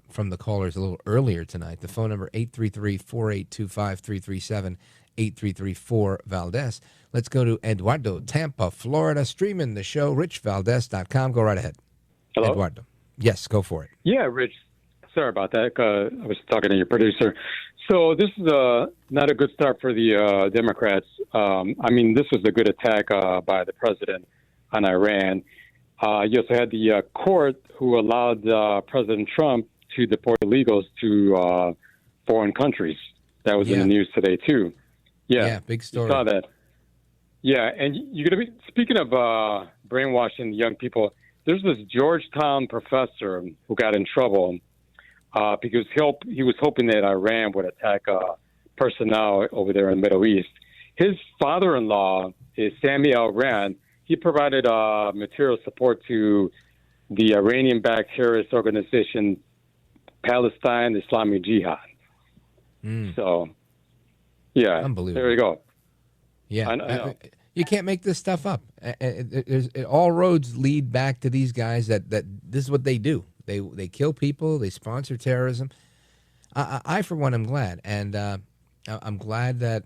from the callers a little earlier tonight. The phone number 833-4825-337, 833-4-Valdez. Let's go to Eduardo, Tampa, Florida, streaming the show, richvaldez.com. Go right ahead. Hello? Eduardo. Yes, go for it. Yeah, Rich. Sorry about that. I was talking to your producer. So this is not a good start for the Democrats. This was a good attack by the president on Iran. You also had the court who allowed President Trump to deport illegals to foreign countries. That was in the news today, too. Yeah, big story. You saw that. Yeah, and you're going to be, speaking of brainwashing young people, there's this Georgetown professor who got in trouble because he was hoping that Iran would attack personnel over there in the Middle East. His father-in-law is Sami al-Ran. He provided material support to the Iranian-backed terrorist organization Palestine Islamic Jihad. So, yeah, unbelievable. There you go. Yeah, I know. You can't make this stuff up. All roads lead back to these guys that this is what they do. They kill people. They sponsor terrorism. I for one, am glad, and I'm glad that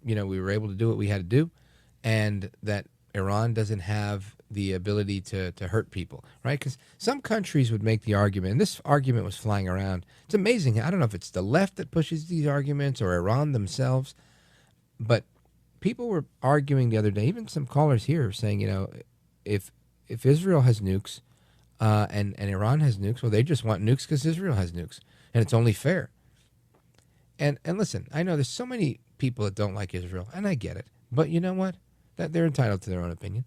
we were able to do what we had to do, and that Iran doesn't have the ability to hurt people, right? Because some countries would make the argument, and this argument was flying around. It's amazing. I don't know if it's the left that pushes these arguments or Iran themselves, but people were arguing the other day, even some callers here saying, if Israel has nukes and Iran has nukes, well, they just want nukes because Israel has nukes, and it's only fair. And listen, I know there's so many people that don't like Israel, and I get it, but you know what? That they're entitled to their own opinion.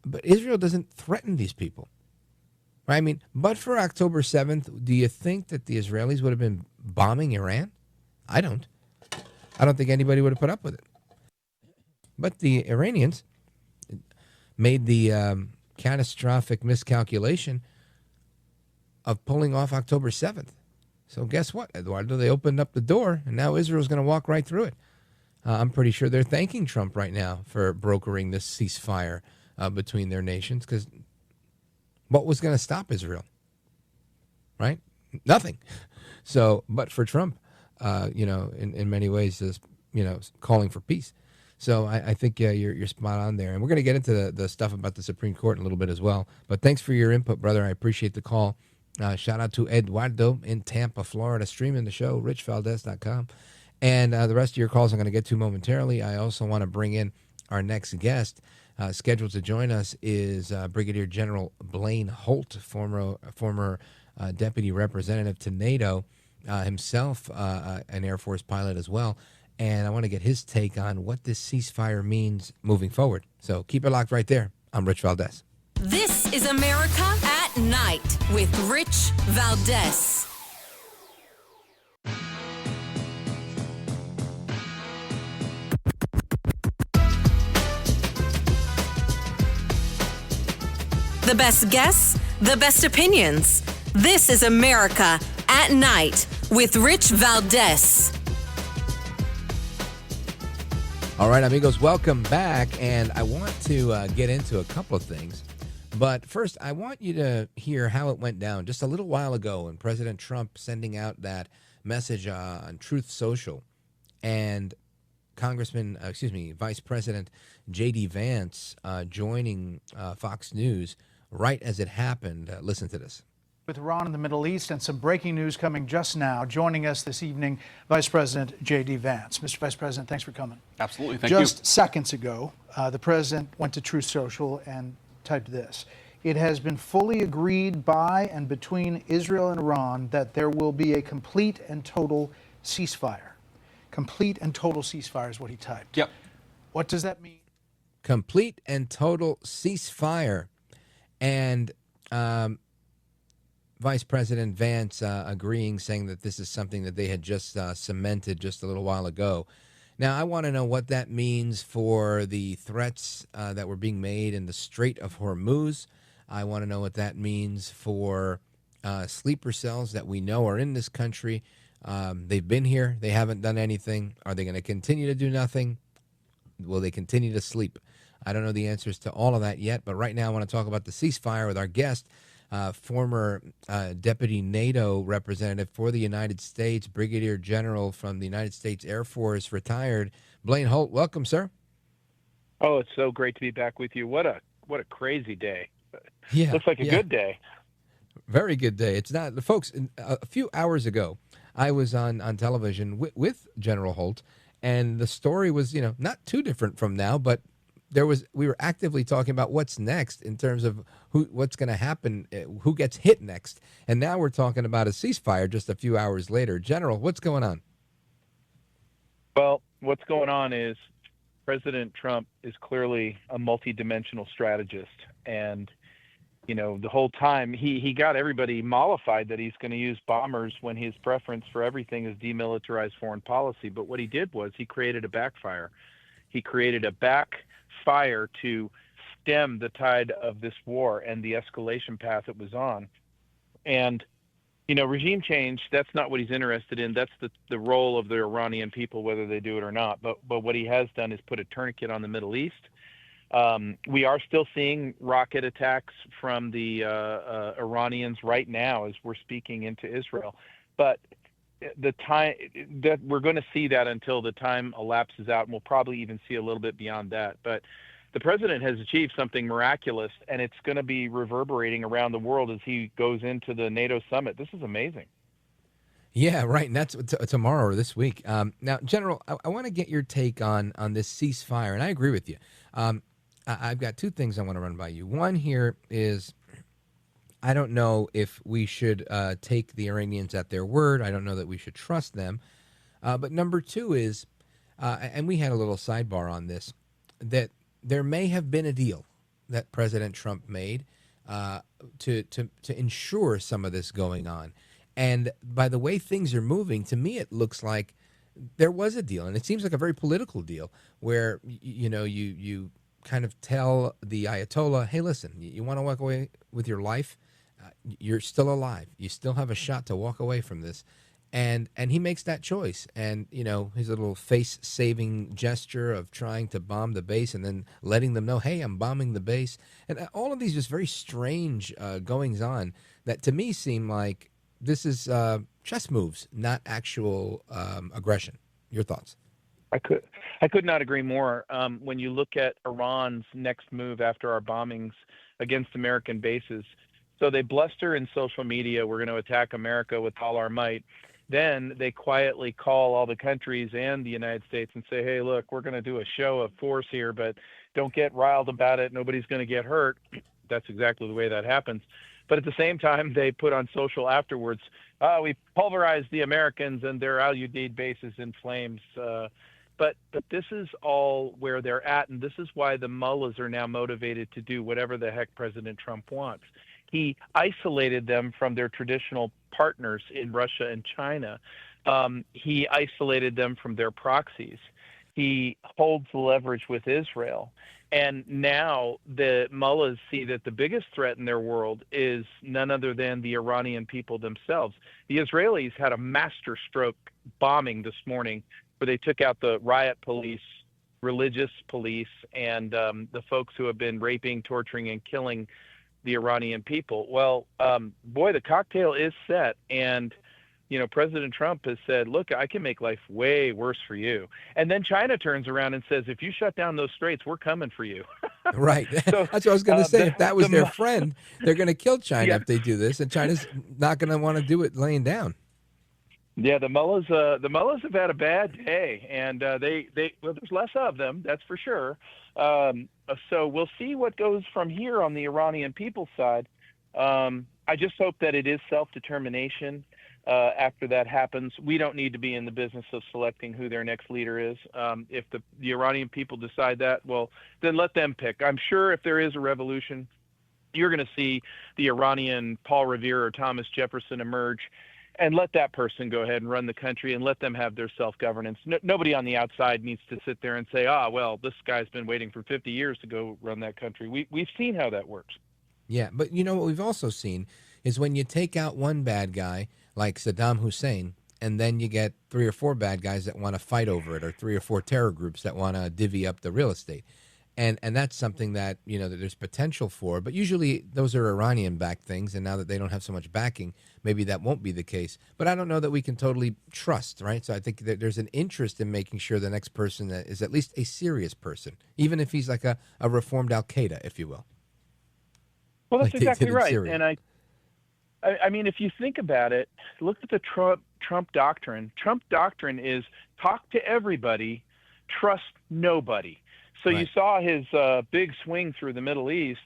But Israel doesn't threaten these people. Right? I mean, but for October 7th, do you think that the Israelis would have been bombing Iran? I don't. I don't think anybody would have put up with it. But the Iranians made the catastrophic miscalculation of pulling off October 7th. So guess what, Eduardo? They opened up the door, and now Israel's going to walk right through it. I'm pretty sure they're thanking Trump right now for brokering this ceasefire between their nations, because what was going to stop Israel? Right? Nothing. So, but for Trump, in many ways, is calling for peace. So I think you're spot on there, and we're going to get into the stuff about the Supreme Court in a little bit as well. But thanks for your input, brother. I appreciate the call. Shout out to Eduardo in Tampa, Florida, streaming the show, richvaldez.com. And the rest of your calls I'm going to get to momentarily. I also want to bring in our next guest. Scheduled to join us is Brigadier General Blaine Holt, former deputy representative to NATO, himself an Air Force pilot as well. And I want to get his take on what this ceasefire means moving forward. So keep it locked right there. I'm Rich Valdez. This is America at Night with Rich Valdez. The best guests, the best opinions. This is America at Night with Rich Valdez. All right, amigos, welcome back. And I want to get into a couple of things. But first, I want you to hear how it went down just a little while ago when President Trump sending out that message on Truth Social and Vice President J.D. Vance joining Fox News right as it happened. Listen to this. With Iran in the Middle East and some breaking news coming just now. Joining us this evening, Vice President J.D. Vance. Mr. Vice President, thanks for coming. Absolutely, thank you. Just seconds ago, the President went to Truth Social and typed this. It has been fully agreed by and between Israel and Iran that there will be a complete and total ceasefire. Complete and total ceasefire is what he typed. Yep. What does that mean? Complete and total ceasefire. And Vice President Vance agreeing, saying that this is something that they had just cemented just a little while ago. Now, I want to know what that means for the threats that were being made in the Strait of Hormuz. I want to know what that means for sleeper cells that we know are in this country. They've been here. They haven't done anything. Are they going to continue to do nothing? Will they continue to sleep? I don't know the answers to all of that yet, but right now I want to talk about the ceasefire with our guest, former Deputy NATO representative for the United States, Brigadier General from the United States Air Force, retired, Blaine Holt. Welcome, sir. Oh, it's so great to be back with you. What a crazy day. Yeah, looks like a good day. Very good day. It's not, folks. A few hours ago, I was on television with General Holt, and the story was, not too different from now, but we were actively talking about what's next in terms of what's going to happen, who gets hit next. And now we're talking about a ceasefire just a few hours later. General, what's going on? Well, what's going on is President Trump is clearly a multidimensional strategist. And, the whole time he got everybody mollified that he's going to use bombers when his preference for everything is demilitarized foreign policy. But what he did was he created a backfire. He created a backfire to stem the tide of this war and the escalation path it was on. And, regime change, that's not what he's interested in. That's the role of the Iranian people, whether they do it or not. But what he has done is put a tourniquet on the Middle East. We are still seeing rocket attacks from the Iranians right now as we're speaking into Israel. But the time that we're going to see that until the time elapses out, and we'll probably even see a little bit beyond that. But the president has achieved something miraculous, and it's going to be reverberating around the world as he goes into the NATO summit. This is amazing. Yeah, right. And that's tomorrow or this week. Now, General, I want to get your take on this ceasefire, and I agree with you. I've got two things I want to run by you. One here is, I don't know if we should take the Iranians at their word. I don't know that we should trust them. But number two is, and we had a little sidebar on this, that there may have been a deal that President Trump made to ensure some of this going on. And by the way things are moving, to me it looks like there was a deal, and it seems like a very political deal where you kind of tell the Ayatollah, hey, listen, you want to walk away with your life? You're still alive. You still have a shot to walk away from this. And he makes that choice. And, his little face-saving gesture of trying to bomb the base and then letting them know, hey, I'm bombing the base. And all of these just very strange goings-on that to me seem like this is chess moves, not actual aggression. Your thoughts? I could not agree more. When you look at Iran's next move after our bombings against American bases, so they bluster in social media, we're going to attack America with all our might. then they quietly call all the countries and the United States and say, hey, look, we're going to do a show of force here, but don't get riled about it. Nobody's going to get hurt. That's exactly the way that happens. But at the same time, they put on social afterwards, we pulverized the Americans and their Al-Udeid bases in flames. But this is all where they're at, and this is why the mullahs are now motivated to do whatever the heck President Trump wants. He isolated them from their traditional partners in Russia and China. He isolated them from their proxies. He holds the leverage with Israel. And now the mullahs see that the biggest threat in their world is none other than the Iranian people themselves. The Israelis had a masterstroke bombing this morning where they took out the riot police, religious police, and the folks who have been raping, torturing, and killing the Iranian people. Well, boy, the cocktail is set. And President Trump has said, look, I can make life way worse for you. And then China turns around and says, if you shut down those straits, we're coming for you. Right. So, that's what I was going to say. If that was their friend, they're going to kill China if they do this. And China's not going to want to do it laying down. Yeah, the mullahs have had a bad day. And well, there's less of them, that's for sure. So we'll see what goes from here on the Iranian people's side. I just hope that it is self-determination. After that happens, we don't need to be in the business of selecting who their next leader is. If the Iranian people decide that, well, then let them pick. I'm sure if there is a revolution, you're going to see the Iranian Paul Revere or Thomas Jefferson emerge, and let that person go ahead and run the country and let them have their self-governance. Nobody on the outside needs to sit there and say, well, this guy's been waiting for 50 years to go run that country. We've seen how that works. Yeah, but what we've also seen is when you take out one bad guy, like Saddam Hussein, and then you get 3 or 4 bad guys that want to fight over it, or 3 or 4 terror groups that want to divvy up the real estate. And that's something that, that there's potential for. But usually those are Iranian-backed things, and now that they don't have so much backing, maybe that won't be the case. But I don't know that we can totally trust, right? So I think that there's an interest in making sure the next person is at least a serious person, even if he's like a reformed Al-Qaeda, if you will. Well, that's exactly right. And I mean, if you think about it, look at the Trump doctrine. Trump doctrine is talk to everybody, trust nobody. So right. You saw his big swing through the Middle East,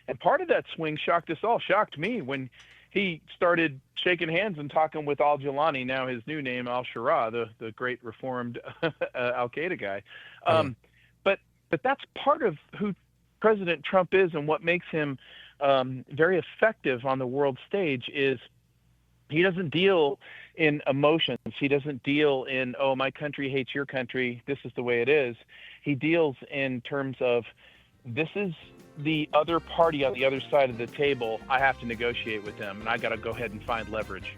and part of that swing shocked us all, shocked me, when he started shaking hands and talking with al-Jilani, now his new name, al-Shura, the great reformed Al-Qaeda guy. But that's part of who President Trump is, and what makes him very effective on the world stage is he doesn't deal in emotions. He doesn't deal in, my country hates your country, this is the way it is. He deals in terms of, this is the other party on the other side of the table. I have to negotiate with them, and I got to go ahead and find leverage.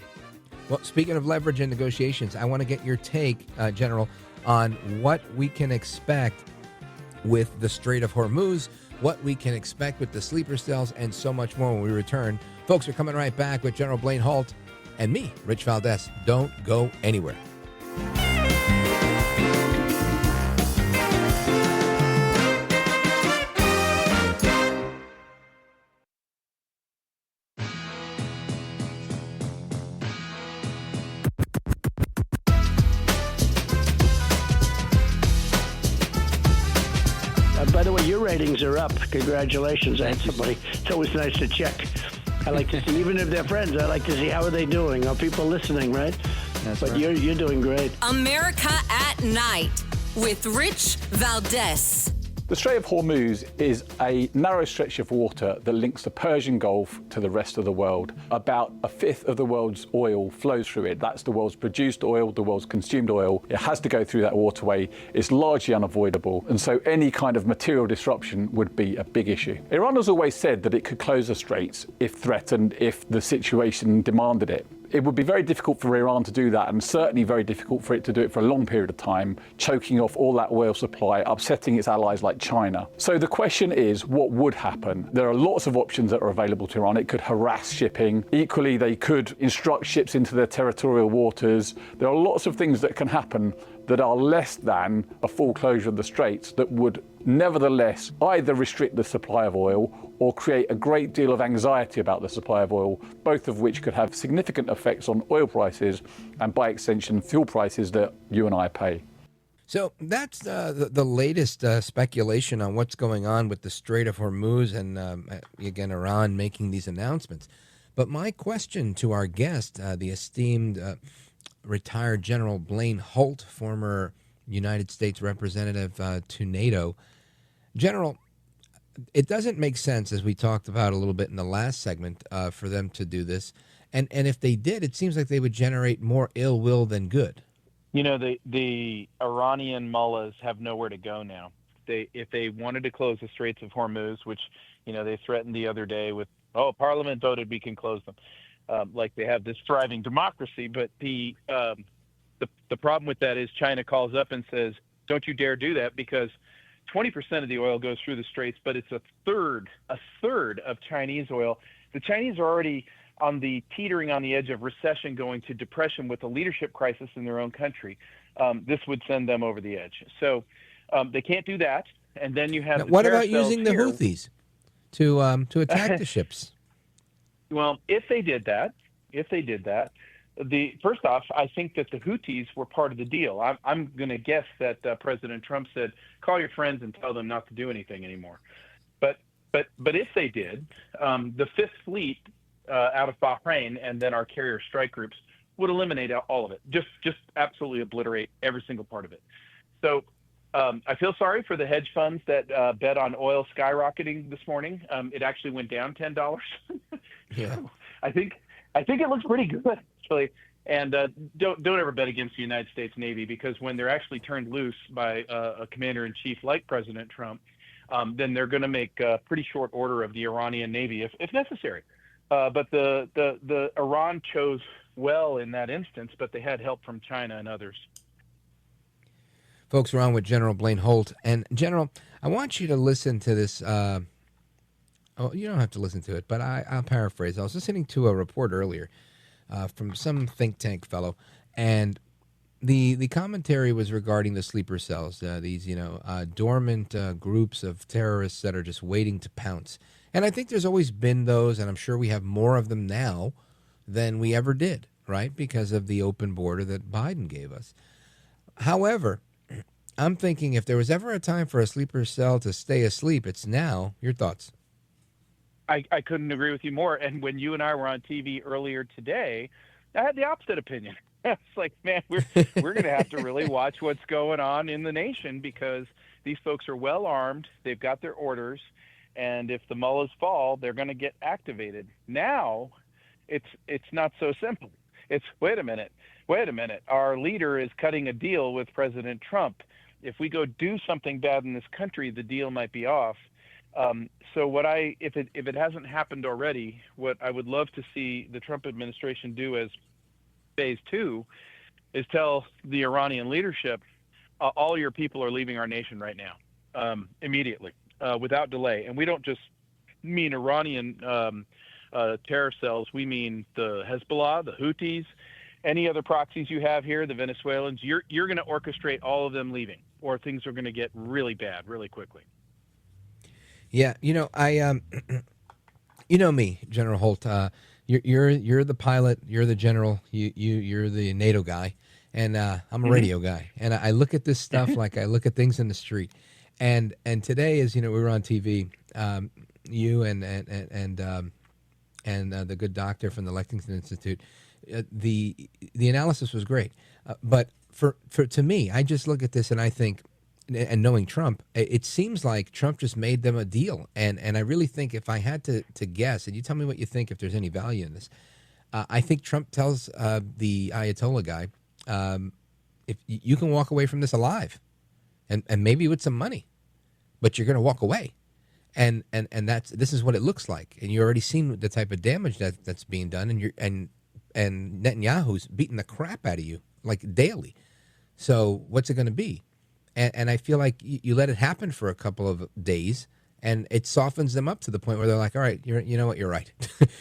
Well, speaking of leverage and negotiations, I want to get your take, General, on what we can expect with the Strait of Hormuz, what we can expect with the sleeper cells, and so much more when we return. Folks, we're coming right back with General Blaine Holt and me, Rich Valdez. Don't go anywhere. By the way, your ratings are up. Congratulations. I had somebody. It's always nice to check. I like to see, even if they're friends, I like to see how are they doing. Are people listening, right? That's but right. You're doing great. America at Night with Rich Valdez. The Strait of Hormuz is a narrow stretch of water that links the Persian Gulf to the rest of the world. About a fifth of the world's oil flows through it. That's the world's produced oil, the world's consumed oil. It has to go through that waterway. It's largely unavoidable. And so any kind of material disruption would be a big issue. Iran has always said that it could close the straits if threatened, if the situation demanded it. It would be very difficult for Iran to do that, and certainly very difficult for it to do it for a long period of time, choking off all that oil supply, upsetting its allies like China. So the question is, what would happen? There are lots of options that are available to Iran. It could harass shipping. Equally, they could instruct ships into their territorial waters. There are lots of things that can happen, that are less than a full closure of the straits that would nevertheless either restrict the supply of oil or create a great deal of anxiety about the supply of oil, both of which could have significant effects on oil prices and by extension fuel prices that you and I pay. So that's the latest speculation on what's going on with the Strait of Hormuz and, again, Iran making these announcements. But my question to our guest, the esteemed retired General Blaine Holt, former United States representative to NATO. General, it doesn't make sense, as we talked about a little bit in the last segment, for them to do this. And if they did, it seems like they would generate more ill will than good. You know, the Iranian mullahs have nowhere to go now. If they wanted to close the Straits of Hormuz, which, you know, they threatened the other day with, Parliament voted, we can close them, like they have this thriving democracy. But the problem with that is China calls up and says, don't you dare do that, because 20% of the oil goes through the Straits, but it's a third of Chinese oil. The Chinese are already teetering on the edge of recession, going to depression with a leadership crisis in their own country. This would send them over the edge. So they can't do that. And then you have. Now, what about using the Houthis to attack the ships? Well, if they did that, first off, I think that the Houthis were part of the deal. I'm going to guess that President Trump said, "Call your friends and tell them not to do anything anymore." But if they did, the Fifth Fleet out of Bahrain and then our carrier strike groups would eliminate all of it. Just absolutely obliterate every single part of it. So I feel sorry for the hedge funds that bet on oil skyrocketing this morning. It actually went down $10. Yeah, I think it looks pretty good, actually. And don't ever bet against the United States Navy, because when they're actually turned loose by a commander-in-chief like President Trump, then they're going to make pretty short order of the Iranian Navy if necessary. But the Iran chose well in that instance, but they had help from China and others. Folks, we're on with General Blaine Holt. And, General, I want you to listen to this. You don't have to listen to it, but I'll paraphrase. I was listening to a report earlier from some think tank fellow, and the commentary was regarding the sleeper cells, these dormant groups of terrorists that are just waiting to pounce. And I think there's always been those, and I'm sure we have more of them now than we ever did, right, because of the open border that Biden gave us. However, I'm thinking if there was ever a time for a sleeper cell to stay asleep, it's now. Your thoughts? I couldn't agree with you more. And when you and I were on TV earlier today, I had the opposite opinion. It's like, man, we're going to have to really watch what's going on in the nation, because these folks are well armed. They've got their orders. And if the mullahs fall, they're going to get activated. Now, it's not so simple. It's, wait a minute. Our leader is cutting a deal with President Trump. If we go do something bad in this country, the deal might be off. So if it hasn't happened already, what I would love to see the Trump administration do as phase 2 is tell the Iranian leadership, all your people are leaving our nation right now, immediately, without delay. And we don't just mean Iranian terror cells. We mean the Hezbollah, the Houthis, any other proxies you have here, the Venezuelans. You're going to orchestrate all of them leaving, or things are going to get really bad really quickly. Yeah, I, me, General Holt. You're the pilot. You're the general. You're the NATO guy, and I'm a radio guy. And I look at this stuff like I look at things in the street. And today, as we were on TV, you and the good doctor from the Lexington Institute, the analysis was great. But to me, I just look at this and I think, and knowing Trump, it seems like Trump just made them a deal. And I really think, if I had to guess, and you tell me what you think, if there's any value in this, I think Trump tells the Ayatollah guy, if you can walk away from this alive, and maybe with some money, but you're going to walk away. And this is what it looks like. And you already seen the type of damage that's being done, and Netanyahu's beating the crap out of you like daily. So what's it going to be? And I feel like you let it happen for a couple of days, And it softens them up to the point where they're like, all right, you know what, you're right.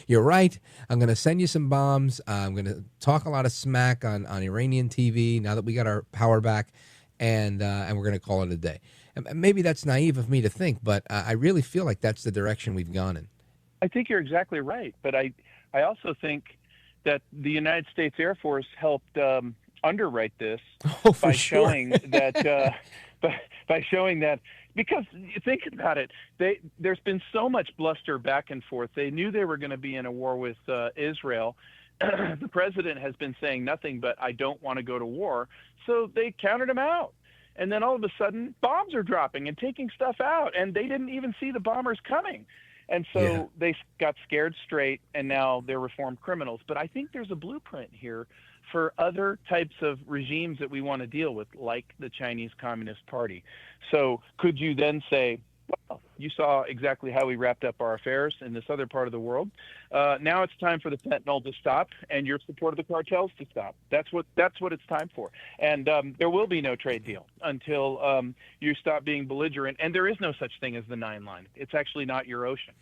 You're right. I'm going to send you some bombs. I'm going to talk a lot of smack on Iranian TV now that we got our power back, and we're going to call it a day. And maybe that's naive of me to think, but I really feel like that's the direction we've gone in. I think you're exactly right. But I also think that the United States Air Force helped underwrite this by showing that by showing that. Because think about it, there's been so much bluster back and forth. They knew they were going to be in a war with Israel. The president has been saying nothing but, I don't want to go to war. So they countered him out. And then all of a sudden, bombs are dropping and taking stuff out. And they didn't even see the bombers coming. And so they got scared straight, and now they're reformed criminals. But I think there's a blueprint here for other types of regimes that we want to deal with, like the Chinese Communist Party. So could you then say, well, you saw exactly how we wrapped up our affairs in this other part of the world. Now it's time for the fentanyl to stop and your support of the cartels to stop. That's what it's time for. And there will be no trade deal until you stop being belligerent. And there is no such thing as the 9 line. It's actually not your ocean.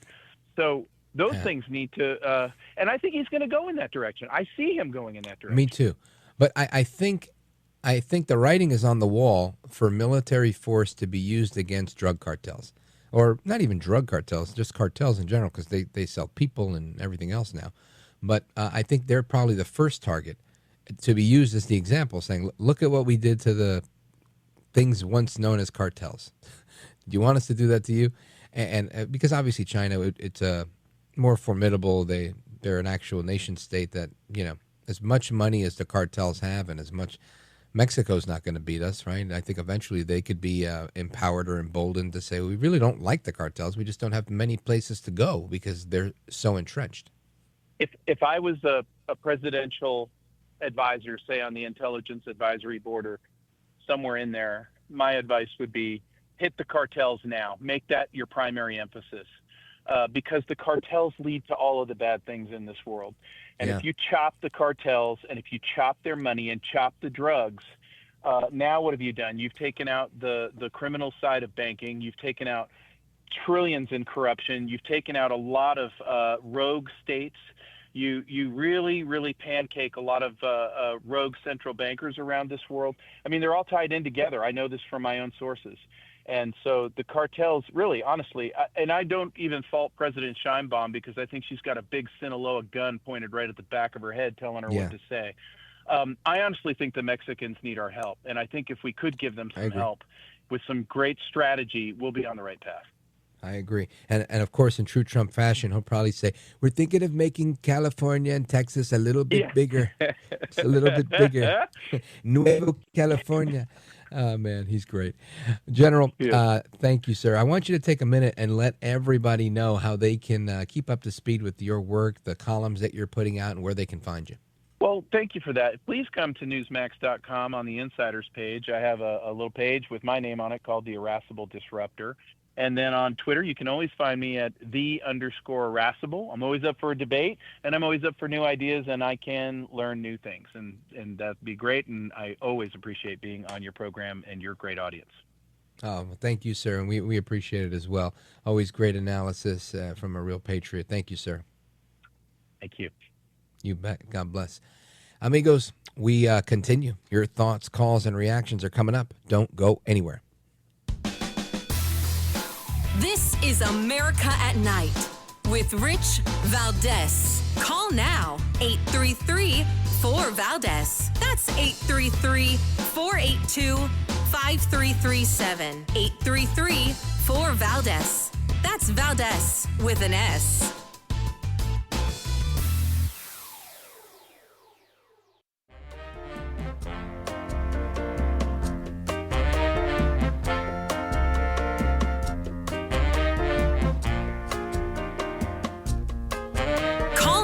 So those things need to, and I think he's going to go in that direction. I see him going in that direction. Me too. But I think the writing is on the wall for military force to be used against drug cartels. Or not even drug cartels, just cartels in general, because they sell people and everything else now. But I think they're probably the first target to be used as the example, saying, look at what we did to the things once known as cartels. Do you want us to do that to you? And because obviously China, it's more formidable. They're an actual nation state that, as much money as the cartels have and as much Mexico's not going to beat us, right? And I think eventually they could be empowered or emboldened to say, we really don't like the cartels. We just don't have many places to go because they're so entrenched. If I was a presidential advisor, say on the Intelligence Advisory Board or somewhere in there, my advice would be hit the cartels now. Make that your primary emphasis. Because the cartels lead to all of the bad things in this world. And if you chop the cartels and if you chop their money and chop the drugs, now what have you done? You've taken out the criminal side of banking. You've taken out trillions in corruption. You've taken out a lot of rogue states. You really, really pancake a lot of rogue central bankers around this world. I mean, they're all tied in together. I know this from my own sources. And so the cartels, really, honestly, and I don't even fault President Sheinbaum because I think she's got a big Sinaloa gun pointed right at the back of her head telling her what to say. I honestly think the Mexicans need our help. And I think if we could give them some help with some great strategy, we'll be on the right path. I agree. And of course, in true Trump fashion, he'll probably say, we're thinking of making California and Texas a little bit bigger. It's a little bit bigger. Nuevo California. Oh, man, he's great. General, thank you, sir. I want you to take a minute and let everybody know how they can keep up to speed with your work, the columns that you're putting out, and where they can find you. Well, thank you for that. Please come to Newsmax.com on the Insiders page. I have a little page with my name on it called The Irascible Disruptor. And then on Twitter, you can always find me at _Irascible. I'm always up for a debate, and I'm always up for new ideas, and I can learn new things. And that'd be great, and I always appreciate being on your program and your great audience. Oh, well, thank you, sir, and we appreciate it as well. Always great analysis from a real patriot. Thank you, sir. Thank you. You bet. God bless. Amigos, we continue. Your thoughts, calls, and reactions are coming up. Don't go anywhere. This is America at Night with Rich Valdez. Call now, 833-4-VALDEZ. That's 833-482-5337. 833-4-VALDEZ. That's Valdez with an S.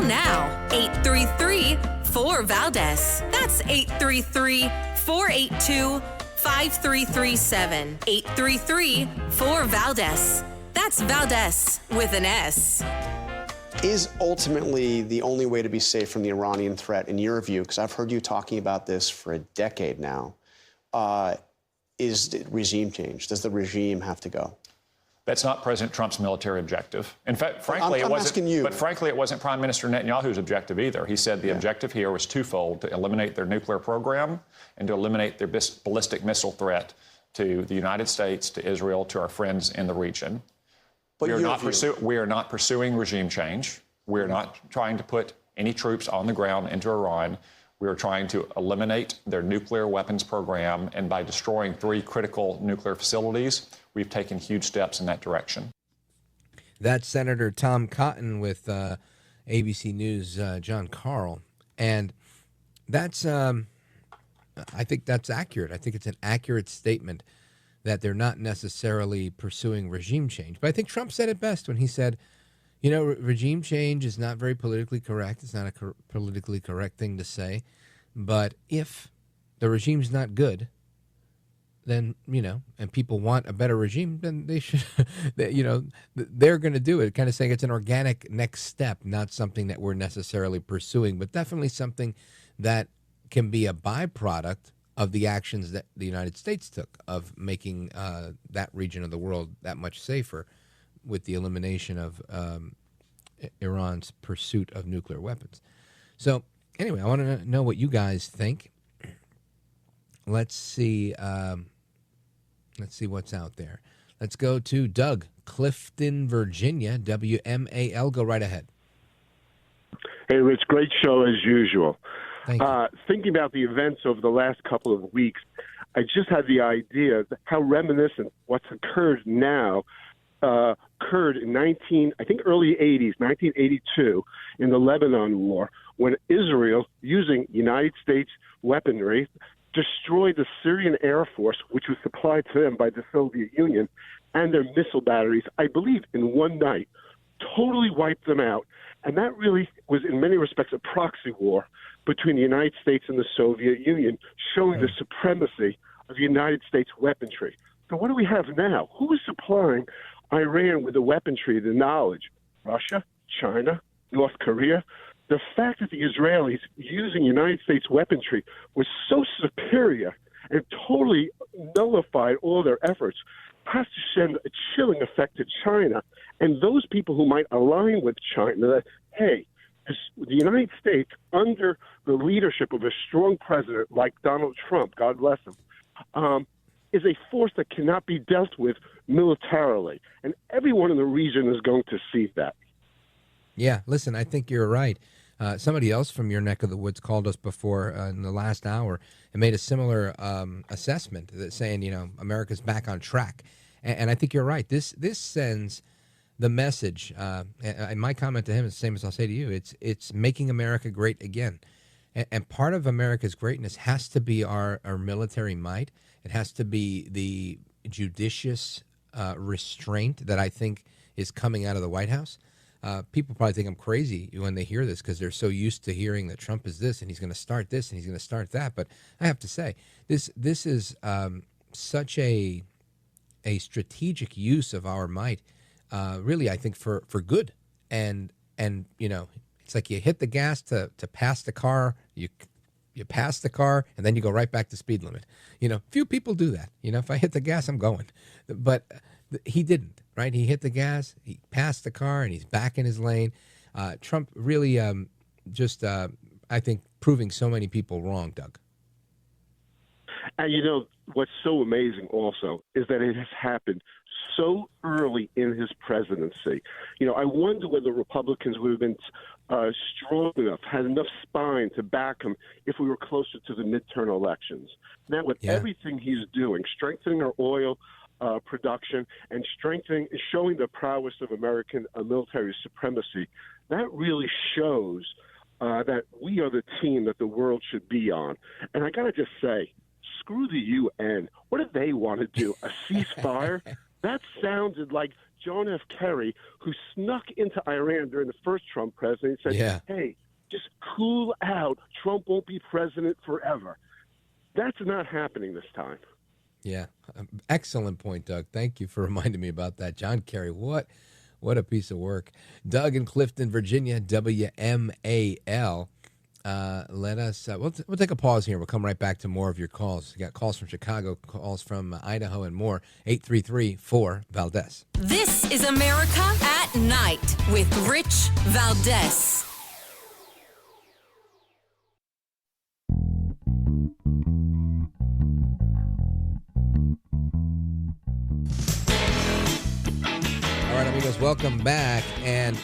Now, 833-4-VALDEZ. That's 833-482-5337. 833-4-VALDEZ. That's Valdez with an S. Is ultimately the only way to be safe from the Iranian threat, in your view, because I've heard you talking about this for a decade now, is regime change? Does the regime have to go? That's not President Trump's military objective. In fact, frankly, it wasn't. Asking you. But frankly, it wasn't Prime Minister Netanyahu's objective either. He said the objective here was twofold: to eliminate their nuclear program and to eliminate their ballistic missile threat to the United States, to Israel, to our friends in the region. But we are not pursuing regime change. We're not trying to put any troops on the ground into Iran. We are trying to eliminate their nuclear weapons program, and by destroying 3 critical nuclear facilities, we've taken huge steps in that direction. That's Senator Tom Cotton with ABC News' John Carl. And that's, I think that's accurate. I think it's an accurate statement that they're not necessarily pursuing regime change. But I think Trump said it best when he said, you know, regime change is not very politically correct. It's not a politically correct thing to say. But if the regime's not good, then, you know, and people want a better regime, then they should, you know, they're going to do it. Kind of saying it's an organic next step, not something that we're necessarily pursuing, but definitely something that can be a byproduct of the actions that the United States took of making that region of the world that much safer, with the elimination of Iran's pursuit of nuclear weapons. So anyway, I want to know what you guys think. Let's see what's out there. Let's go to Doug, Clifton, Virginia, WMAL. Go right ahead. Hey, Rich, great show as usual. Thank you. Thinking about the events over the last couple of weeks, I just had the idea that how reminiscent what's occurred now occurred in early 80s, 1982, in the Lebanon War, when Israel, using United States weaponry, destroyed the Syrian Air Force, which was supplied to them by the Soviet Union, and their missile batteries, I believe, in one night, totally wiped them out. And that really was, in many respects, a proxy war between the United States and the Soviet Union, showing the supremacy of United States weaponry. So what do we have now? Who is supplying Iran with the weaponry, the knowledge? Russia, China, North Korea. The fact that the Israelis using United States weaponry was so superior and totally nullified all their efforts has to send a chilling effect to China and those people who might align with China that, hey, the United States, under the leadership of a strong president like Donald Trump, God bless him, is a force that cannot be dealt with militarily. And everyone in the region is going to see that. Yeah, listen, I think you're right. Somebody else from your neck of the woods called us before in the last hour and made a similar assessment, that saying, you know, America's back on track. And I think you're right. This sends the message. And my comment to him is the same as I'll say to you. It's making America great again. And part of America's greatness has to be our military might. It has to be the judicious restraint that I think is coming out of the White House. People probably think I'm crazy when they hear this because they're so used to hearing that Trump is this and he's going to start this and he's going to start that. But I have to say, this is such a strategic use of our might, really, I think, for good. And you know, it's like you hit the gas to pass the car, you pass the car, and then you go right back to speed limit. You know, few people do that. You know, if I hit the gas, I'm going. But he didn't, right? He hit the gas, he passed the car, and he's back in his lane. Trump really I think, proving so many people wrong, Doug. And, you know, what's so amazing also is that it has happened so early in his presidency. You know, I wonder whether Republicans would have been strong enough, had enough spine to back him if we were closer to the midterm elections. Now, with everything he's doing, strengthening our oil production and showing the prowess of American military supremacy, that really shows that we are the team that the world should be on. And I got to just say, screw the UN. What do they want to do? A ceasefire? That sounded like John F. Kerry, who snuck into Iran during the first Trump presidency, said, hey, just cool out. Trump won't be president forever. That's not happening this time. Yeah. Excellent point, Doug. Thank you for reminding me about that. John Kerry, what a piece of work. Doug in Clifton, Virginia, WMAL. let us, we'll take a pause here. We'll come right back to more of your calls. We got calls from Chicago, calls from Idaho, and more. 833-4-VALDEZ. This is America at Night with Rich Valdez. All right, amigos, welcome back. And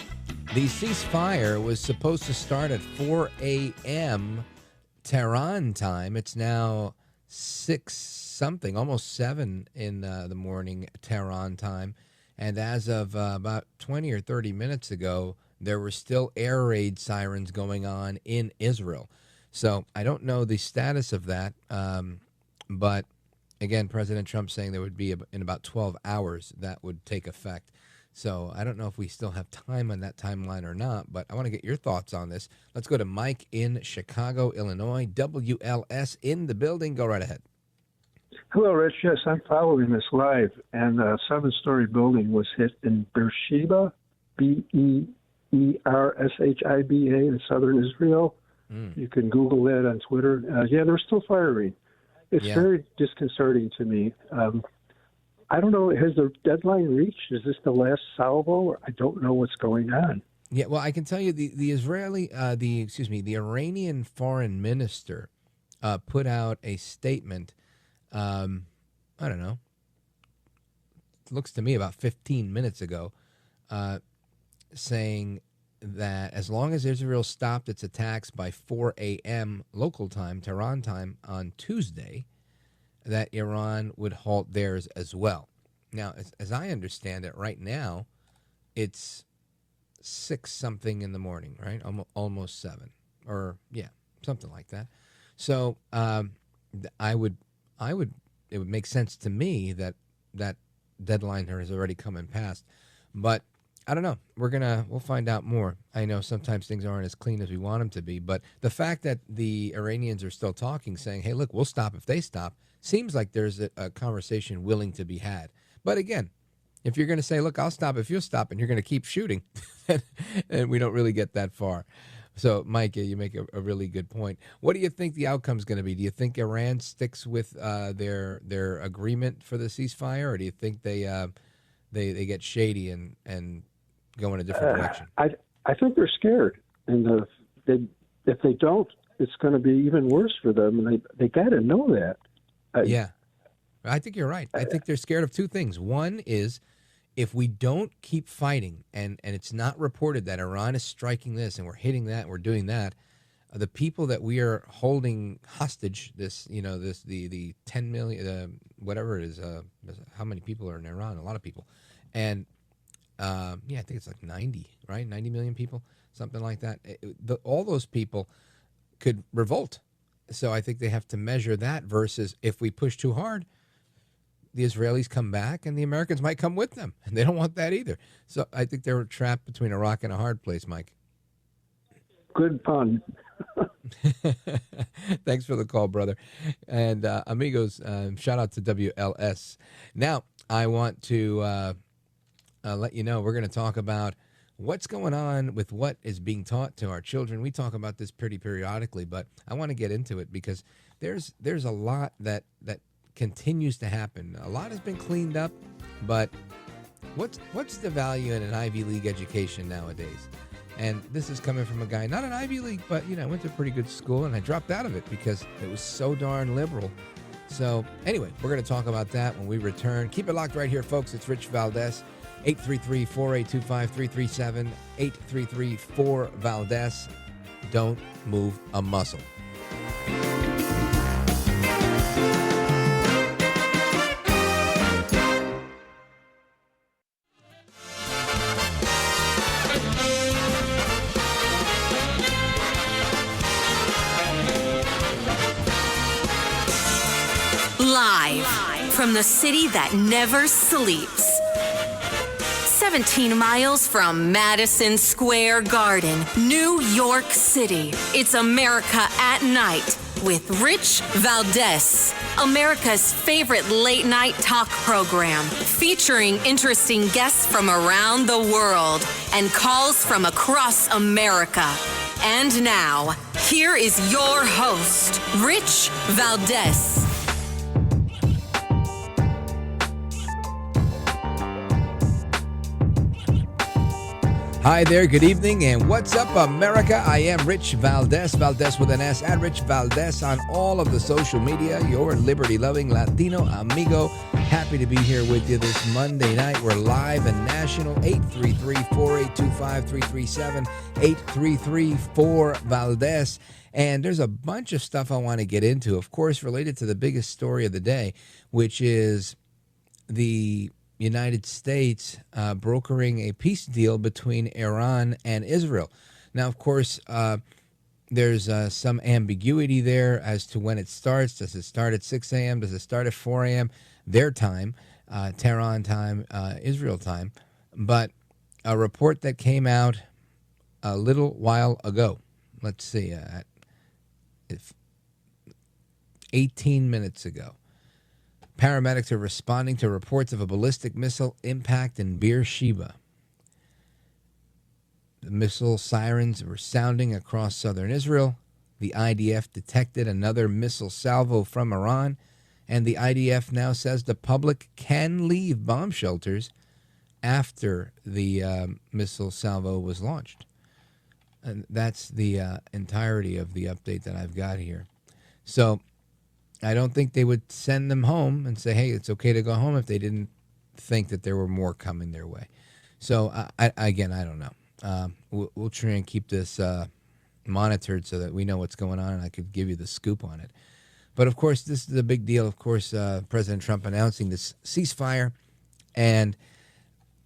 the ceasefire was supposed to start at 4 a.m. Tehran time. It's now 6-something, almost 7 in the morning Tehran time. And as of about 20 or 30 minutes ago, there were still air raid sirens going on in Israel. So I don't know the status of that. But again, President Trump saying there would be in about 12 hours that would take effect. So I don't know if we still have time on that timeline or not, but I want to get your thoughts on this. Let's go to Mike in Chicago, Illinois. WLS in the building. Go right ahead. Hello, Rich. Yes, I'm following this live, and a 7-story building was hit in Beersheba, Beershiba, in southern Israel. You can Google that on Twitter. Yeah, they're still firing. It's very disconcerting to me. I don't know, has the deadline reached? Is this the last salvo? I don't know what's going on. Yeah, well, I can tell you the Iranian foreign minister put out a statement, I don't know, it looks to me about 15 minutes ago, saying that as long as Israel stopped its attacks by 4 a.m. local time, Tehran time, on Tuesday, that Iran would halt theirs as well. Now, as I understand it, right now, it's 6-something in the morning, right? Almost 7, or something like that. So, it would make sense to me that deadline has already come and passed. But I don't know. We'll find out more. I know sometimes things aren't as clean as we want them to be, but the fact that the Iranians are still talking, saying, "Hey, look, we'll stop if they stop," seems like there's a conversation willing to be had. But again, if you're going to say, "Look, I'll stop if you'll stop," and you're going to keep shooting, and we don't really get that far. So, Mike, you make a really good point. What do you think the outcome's going to be? Do you think Iran sticks with their agreement for the ceasefire, or do you think they get shady and go in a different direction? I think they're scared, and if they don't, it's going to be even worse for them, and they got to know that. Yeah, I think you're right. I think they're scared of two things. One is if we don't keep fighting, and it's not reported that Iran is striking this and we're hitting that and we're doing that, the people that we are holding hostage, the 10 million, whatever it is, how many people are in Iran? A lot of people. And I think it's like 90, right? 90 million people, something like that. All those people could revolt. So I think they have to measure that versus if we push too hard, the Israelis come back and the Americans might come with them. And they don't want that either. So I think they're trapped between a rock and a hard place, Mike. Good pun. Thanks for the call, brother. And amigos, shout out to WLS. Now, I want to let you know we're going to talk about what's going on with what is being taught to our children. We talk about this pretty periodically, but I want to get into it because there's a lot that continues to happen. A lot has been cleaned up, but what's the value in an Ivy League education nowadays? And this is coming from a guy, not an Ivy League, but I went to a pretty good school and I dropped out of it because it was so darn liberal. So anyway, we're going to talk about that when we return. Keep it locked right here, folks. It's Rich Valdez. 833-4825-337, 833-4-VALDEZ. Don't move a muscle. Live from the city that never sleeps. 17 miles from Madison Square Garden, New York City. It's America at Night with Rich Valdez. America's favorite late-night talk program featuring interesting guests from around the world and calls from across America. And now, Here is your host, Rich Valdez. Hi there, good evening, and what's up, America? I am Rich Valdez, Valdez with an S, at Rich Valdez on all of the social media, your liberty-loving Latino amigo. Happy to be here with you this Monday night. We're live and national, 833-4825-337, 833-4-Valdez. And there's a bunch of stuff I want to get into, of course, related to the biggest story of the day, which is the United States brokering a peace deal between Iran and Israel. Now, of course, there's some ambiguity there as to when it starts. Does it start at 6 a.m.? Does it start at 4 a.m.? Their time, Tehran time, Israel time. But a report that came out a little while ago, let's see, 18 minutes ago. Paramedics are responding to reports of a ballistic missile impact in Beersheba. The missile sirens were sounding across southern Israel. The IDF detected another missile salvo from Iran, and the IDF now says the public can leave bomb shelters after the missile salvo was launched. And that's the entirety of the update that I've got here. So I don't think they would send them home and say, hey, it's okay to go home if they didn't think that there were more coming their way. So, I don't know. We'll try and keep this monitored so that we know what's going on, and I could give you the scoop on it. But, of course, this is a big deal. Of course, President Trump announcing this ceasefire, and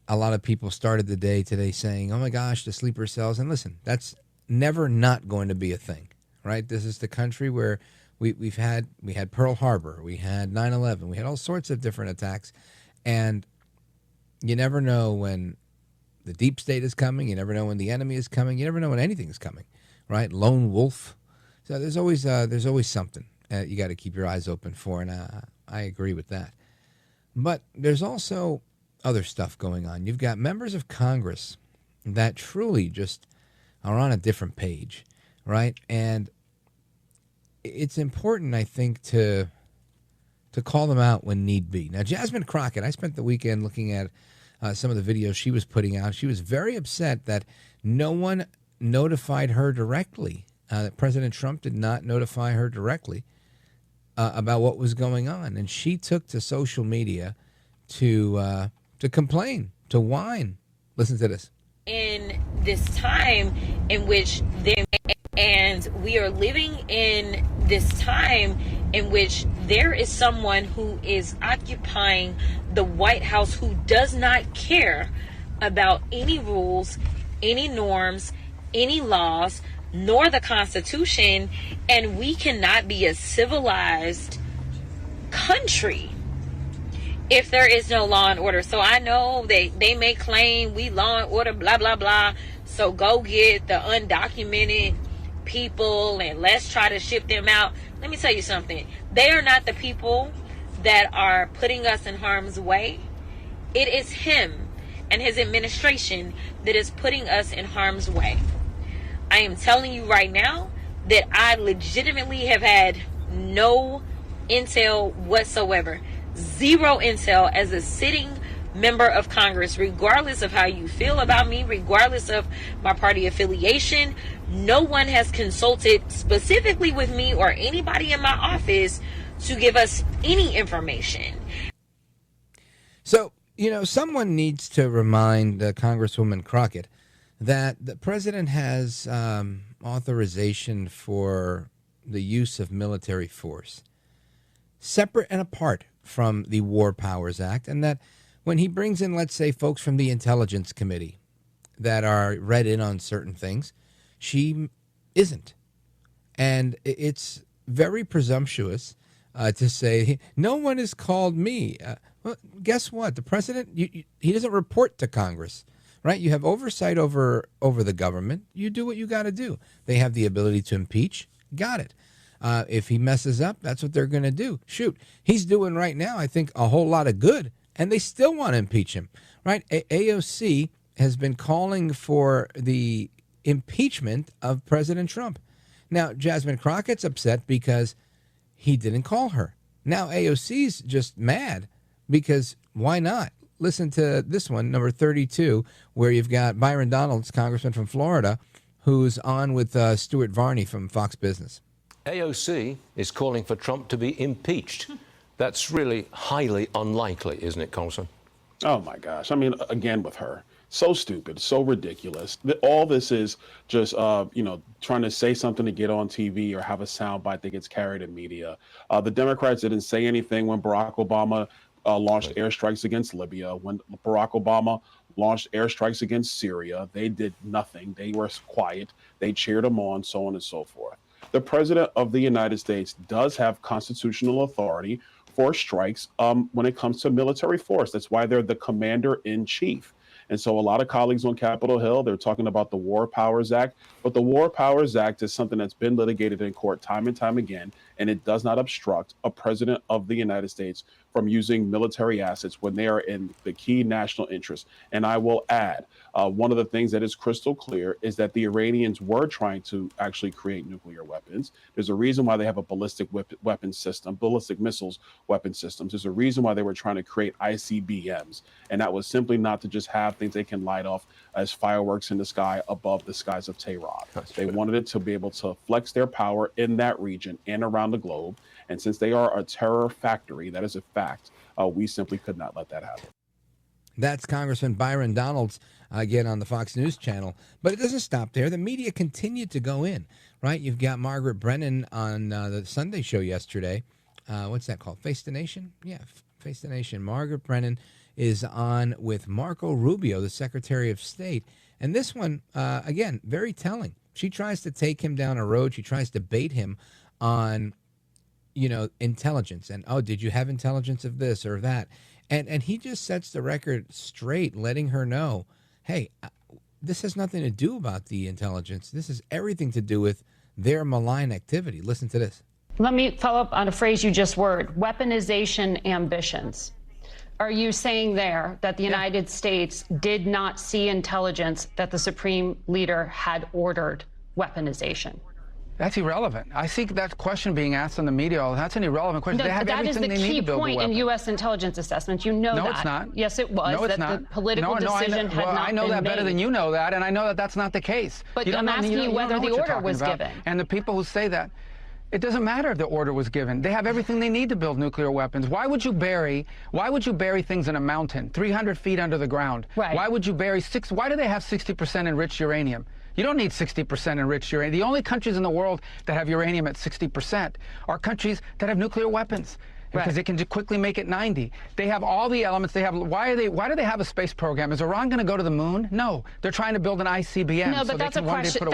a lot of people started the day today saying, oh, my gosh, the sleeper cells. And listen, that's never not going to be a thing, right? This is the country where we had Pearl Harbor, we had 9/11, we had all sorts of different attacks, and you never know when the deep state is coming, you never know when the enemy is coming, you never know when anything is coming, right? Lone wolf. So there's always something you got to keep your eyes open for, and I agree with that. But there's also other stuff going on. You've got members of Congress that truly just are on a different page, right? And it's important, I think, to call them out when need be. Now, Jasmine Crockett, I spent the weekend looking at some of the videos she was putting out. She was very upset that no one notified her directly, that President Trump did not notify her directly about what was going on. And she took to social media to complain, to whine. Listen to this. In this time in which we are living in this time in which there is someone who is occupying the White House who does not care about any rules, any norms, any laws, nor the Constitution, and we cannot be a civilized country if there is no law and order. So I know they may claim we law and order, blah, blah, blah. So go get the undocumented people and let's try to ship them out. Let me tell you something. They are not the people that are putting us in harm's way. It is him and his administration that is putting us in harm's way. I am telling you right now that I legitimately have had no intel whatsoever. Zero intel as a sitting member of Congress, regardless of how you feel about me, regardless of my party affiliation. No one has consulted specifically with me or anybody in my office to give us any information. So, someone needs to remind Congresswoman Crockett that the president has authorization for the use of military force, separate and apart from the War Powers Act, and that when he brings in, let's say, folks from the Intelligence Committee that are read in on certain things, she isn't. And it's very presumptuous to say, no one has called me. Well, guess what? The president, he doesn't report to Congress, right? You have oversight over the government. You do what you got to do. They have the ability to impeach. Got it. If he messes up, that's what they're going to do. Shoot, he's doing right now, I think, a whole lot of good, and they still want to impeach him, right? AOC has been calling for the impeachment of President Trump. Now, Jasmine Crockett's upset because he didn't call her. Now AOC's just mad because why not? Listen to this one, number 32, where you've got Byron Donalds, congressman from Florida, who's on with Stuart Varney from Fox Business. AOC is calling for Trump to be impeached. That's really highly unlikely, isn't it, Congressman? Oh, my gosh. I mean, again, with her. So stupid, so ridiculous. All this is just, trying to say something to get on TV or have a soundbite that gets carried in media. The Democrats didn't say anything when Barack Obama launched airstrikes against Libya. When Barack Obama launched airstrikes against Syria, they did nothing. They were quiet. They cheered him on, so on and so forth. The President of the United States does have constitutional authority for strikes when it comes to military force. That's why they're the commander-in-chief. And so a lot of colleagues on Capitol Hill, they're talking about the War Powers Act, but the War Powers Act is something that's been litigated in court time and time again, and it does not obstruct a president of the United States from using military assets when they are in the key national interest. And I will add, one of the things that is crystal clear is that the Iranians were trying to actually create nuclear weapons. There's a reason why they have a ballistic weapon system, ballistic missiles weapon systems. There's a reason why they were trying to create ICBMs. And that was simply not to just have things they can light off as fireworks in the sky above the skies of Tehran. They wanted it to be able to flex their power in that region and around the globe. And since they are a terror factory, that is a fact, we simply could not let that happen. That's Congressman Byron Donalds, again, on the Fox News channel. But it doesn't stop there. The media continued to go in, right? You've got Margaret Brennan on the Sunday show yesterday. What's that called? Face the Nation? Yeah, Face the Nation. Margaret Brennan is on with Marco Rubio, the Secretary of State. And this one, again, very telling. She tries to take him down a road. She tries to bait him on, intelligence. And, oh, did you have intelligence of this or that? And he just sets the record straight, letting her know, hey, this has nothing to do about the intelligence. This has everything to do with their malign activity. Listen to this. Let me follow up on a phrase you just word, weaponization ambitions. Are you saying there that the United States did not see intelligence that the Supreme Leader had ordered weaponization? That's irrelevant. I see that question being asked in the media. That's an irrelevant question. No, they have that is the key point in U.S. intelligence assessments. You know that. No, it's not. Yes, it was. No, it's that not. The political decision had not been made. I know that better than you know that, and I know that that's not the case. But I'm asking you whether the order was given. And the people who say that, it doesn't matter if the order was given. They have everything they need to build nuclear weapons. Why would you bury things in a mountain, 300 feet under the ground? Right. Why would you bury why do they have 60% enriched uranium? You don't need 60% enriched uranium. The only countries in the world that have uranium at 60% are countries that have nuclear weapons. Because they can quickly make it 90. They have all the elements. They have. Why do they have a space program? Is Iran going to go to the moon? No, they're trying to build an ICBM. No, but that's a question.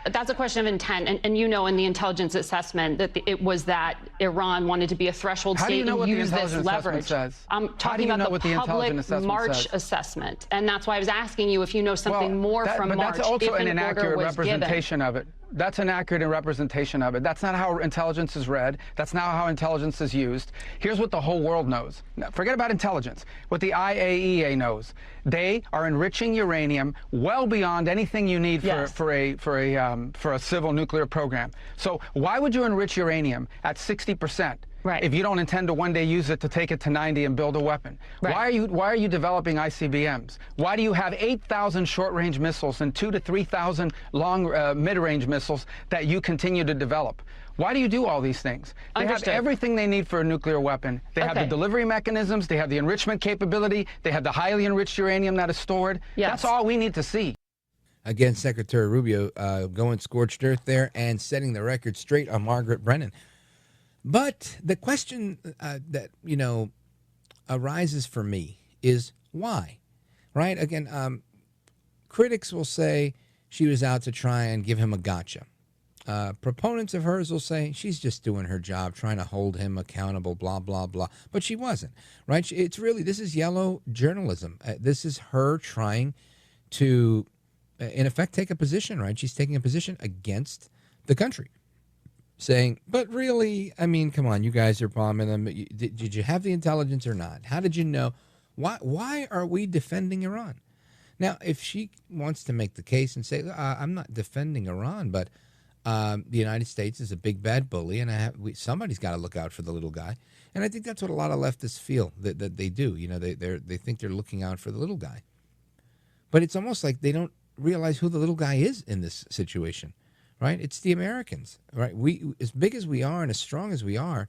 That's a question of intent. And you know, in the intelligence assessment, that it was that Iran wanted to be a threshold state and use this leverage. I'm talking about the public March assessment, and that's why I was asking you if you know something more from March. But that's also an inaccurate representation of it. That's an accurate representation of it. That's not how intelligence is read. That's not how intelligence is used. Here's what the whole world knows. Now, forget about intelligence. What the IAEA knows. They are enriching uranium well beyond anything you need for a civil nuclear program. So why would you enrich uranium at 60%? Right. If you don't intend to one day use it to take it to 90 and build a weapon. Right. Why are you developing ICBMs? Why do you have 8,000 short-range missiles and 2,000 to 3,000 long mid-range missiles that you continue to develop? Why do you do all these things? They have everything they need for a nuclear weapon. They have the delivery mechanisms, they have the enrichment capability, they have the highly enriched uranium that is stored. Yes. That's all we need to see. Again, Secretary Rubio going scorched earth there and setting the record straight on Margaret Brennan. But the question that, arises for me is why, right? Again, critics will say she was out to try and give him a gotcha. Proponents of hers will say she's just doing her job, trying to hold him accountable, blah, blah, blah. But she wasn't, right? This is yellow journalism. This is her trying to, in effect, take a position, right? She's taking a position against the country. Saying, but really, I mean, come on, you guys are bombing them. Did you have the intelligence or not? How did you know? Why are we defending Iran? Now, if she wants to make the case and say, I'm not defending Iran, but The United States is a big bad bully, and somebody's got to look out for the little guy. And I think that's what a lot of leftists feel that they do. You know, they think they're looking out for the little guy, but it's almost like they don't realize who the little guy is in this situation, right? It's the Americans, right? We, as big as we are and as strong as we are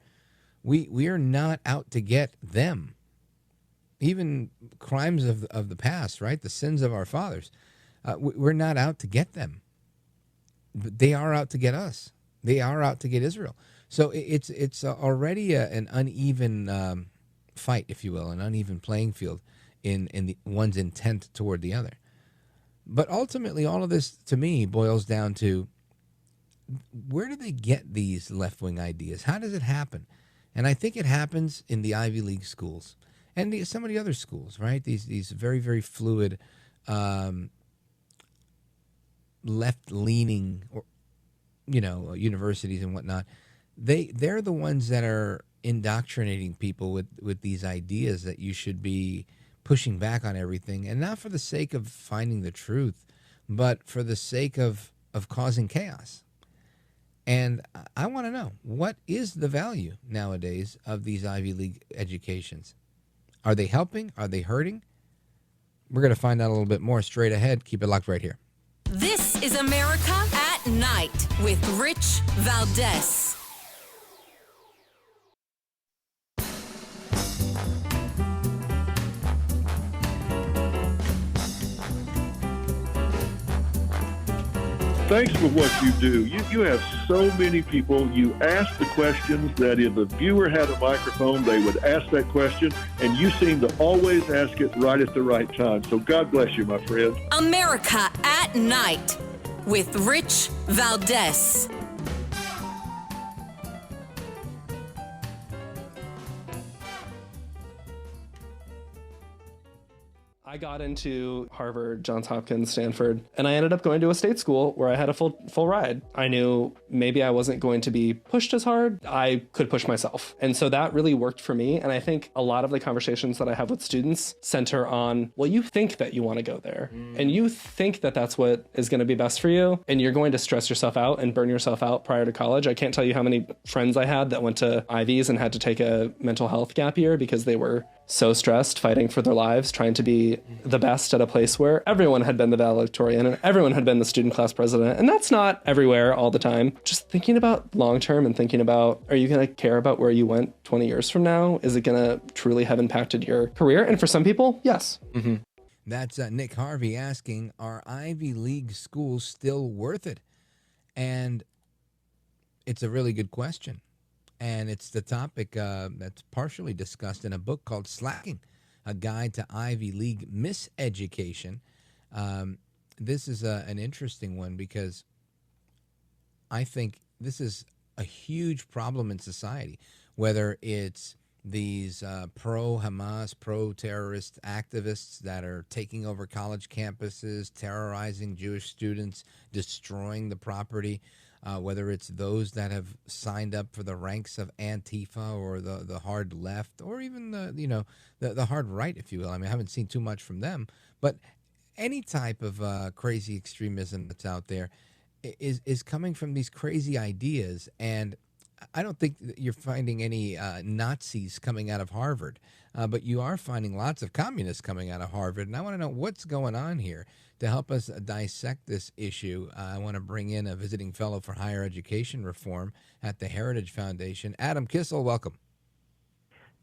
not out to get them. Even crimes of the past, right? The sins of our fathers, we're not out to get them. But they are out to get us. They are out to get Israel. So it's already an uneven fight, if you will, an uneven playing field in the one's intent toward the other. But ultimately, all of this, to me, boils down to, where do they get these left-wing ideas? How does it happen? And I think it happens in the Ivy League schools and some of the other schools, right? These very, very fluid, left-leaning, universities and whatnot. They're the ones that are indoctrinating people with these ideas that you should be pushing back on everything, and not for the sake of finding the truth, but for the sake of causing chaos. And I want to know, what is the value nowadays of these Ivy League educations? Are they helping? Are they hurting? We're going to find out a little bit more straight ahead. Keep it locked right here. This is America at Night with Rich Valdez. Thanks for what you do. You have so many people. You ask the questions that if the viewer had a microphone, they would ask that question, and you seem to always ask it right at the right time. So God bless you, my friend. America at Night with Rich Valdez. I got into Harvard, Johns Hopkins, Stanford, and I ended up going to a state school where I had a full ride. I knew maybe I wasn't going to be pushed as hard. I could push myself. And so that really worked for me. And I think a lot of the conversations that I have with students center on, well, you think that you want to go there and you think that that's what is going to be best for you. And you're going to stress yourself out and burn yourself out prior to college. I can't tell you how many friends I had that went to Ivies and had to take a mental health gap year because they were so stressed, fighting for their lives, trying to be the best at a place where everyone had been the valedictorian and everyone had been the student class president. And that's not everywhere all the time. Just thinking about long term and thinking about, are you going to care about where you went 20 years from now? Is it going to truly have impacted your career? And for some people, yes. Mm-hmm. That's Nick Harvey asking, are Ivy League schools still worth it? And it's a really good question. And it's the topic that's partially discussed in a book called Slacking, A Guide to Ivy League Miseducation. This is an interesting one because I think this is a huge problem in society, whether it's these pro-Hamas, pro-terrorist activists that are taking over college campuses, terrorizing Jewish students, destroying the property, whether it's those that have signed up for the ranks of Antifa or the hard left, or even the hard right, if you will. I mean, I haven't seen too much from them, but any type of crazy extremism that's out there is coming from these crazy ideas. And I don't think that you're finding any Nazis coming out of Harvard, but you are finding lots of communists coming out of Harvard. And I want to know what's going on here. To help us dissect this issue, I want to bring in a visiting fellow for higher education reform at the Heritage Foundation, Adam Kissel. Welcome.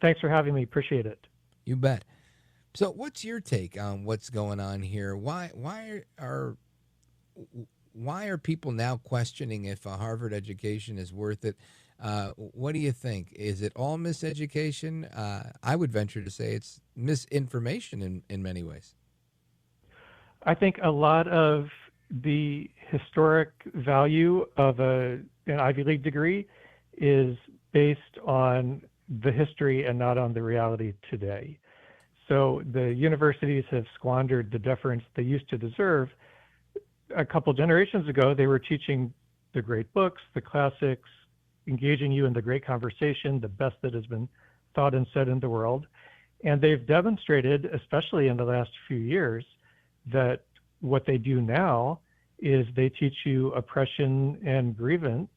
Thanks for having me. Appreciate it. You bet. So what's your take on what's going on here? Why are people now questioning if a Harvard education is worth it? What do you think? Is it all miseducation? I would venture to say it's misinformation in many ways. I think a lot of the historic value of an Ivy League degree is based on the history and not on the reality today. So the universities have squandered the deference they used to deserve. A couple generations ago, they were teaching the great books, the classics, engaging you in the great conversation, the best that has been thought and said in the world. And they've demonstrated, especially in the last few years, that what they do now is they teach you oppression and grievance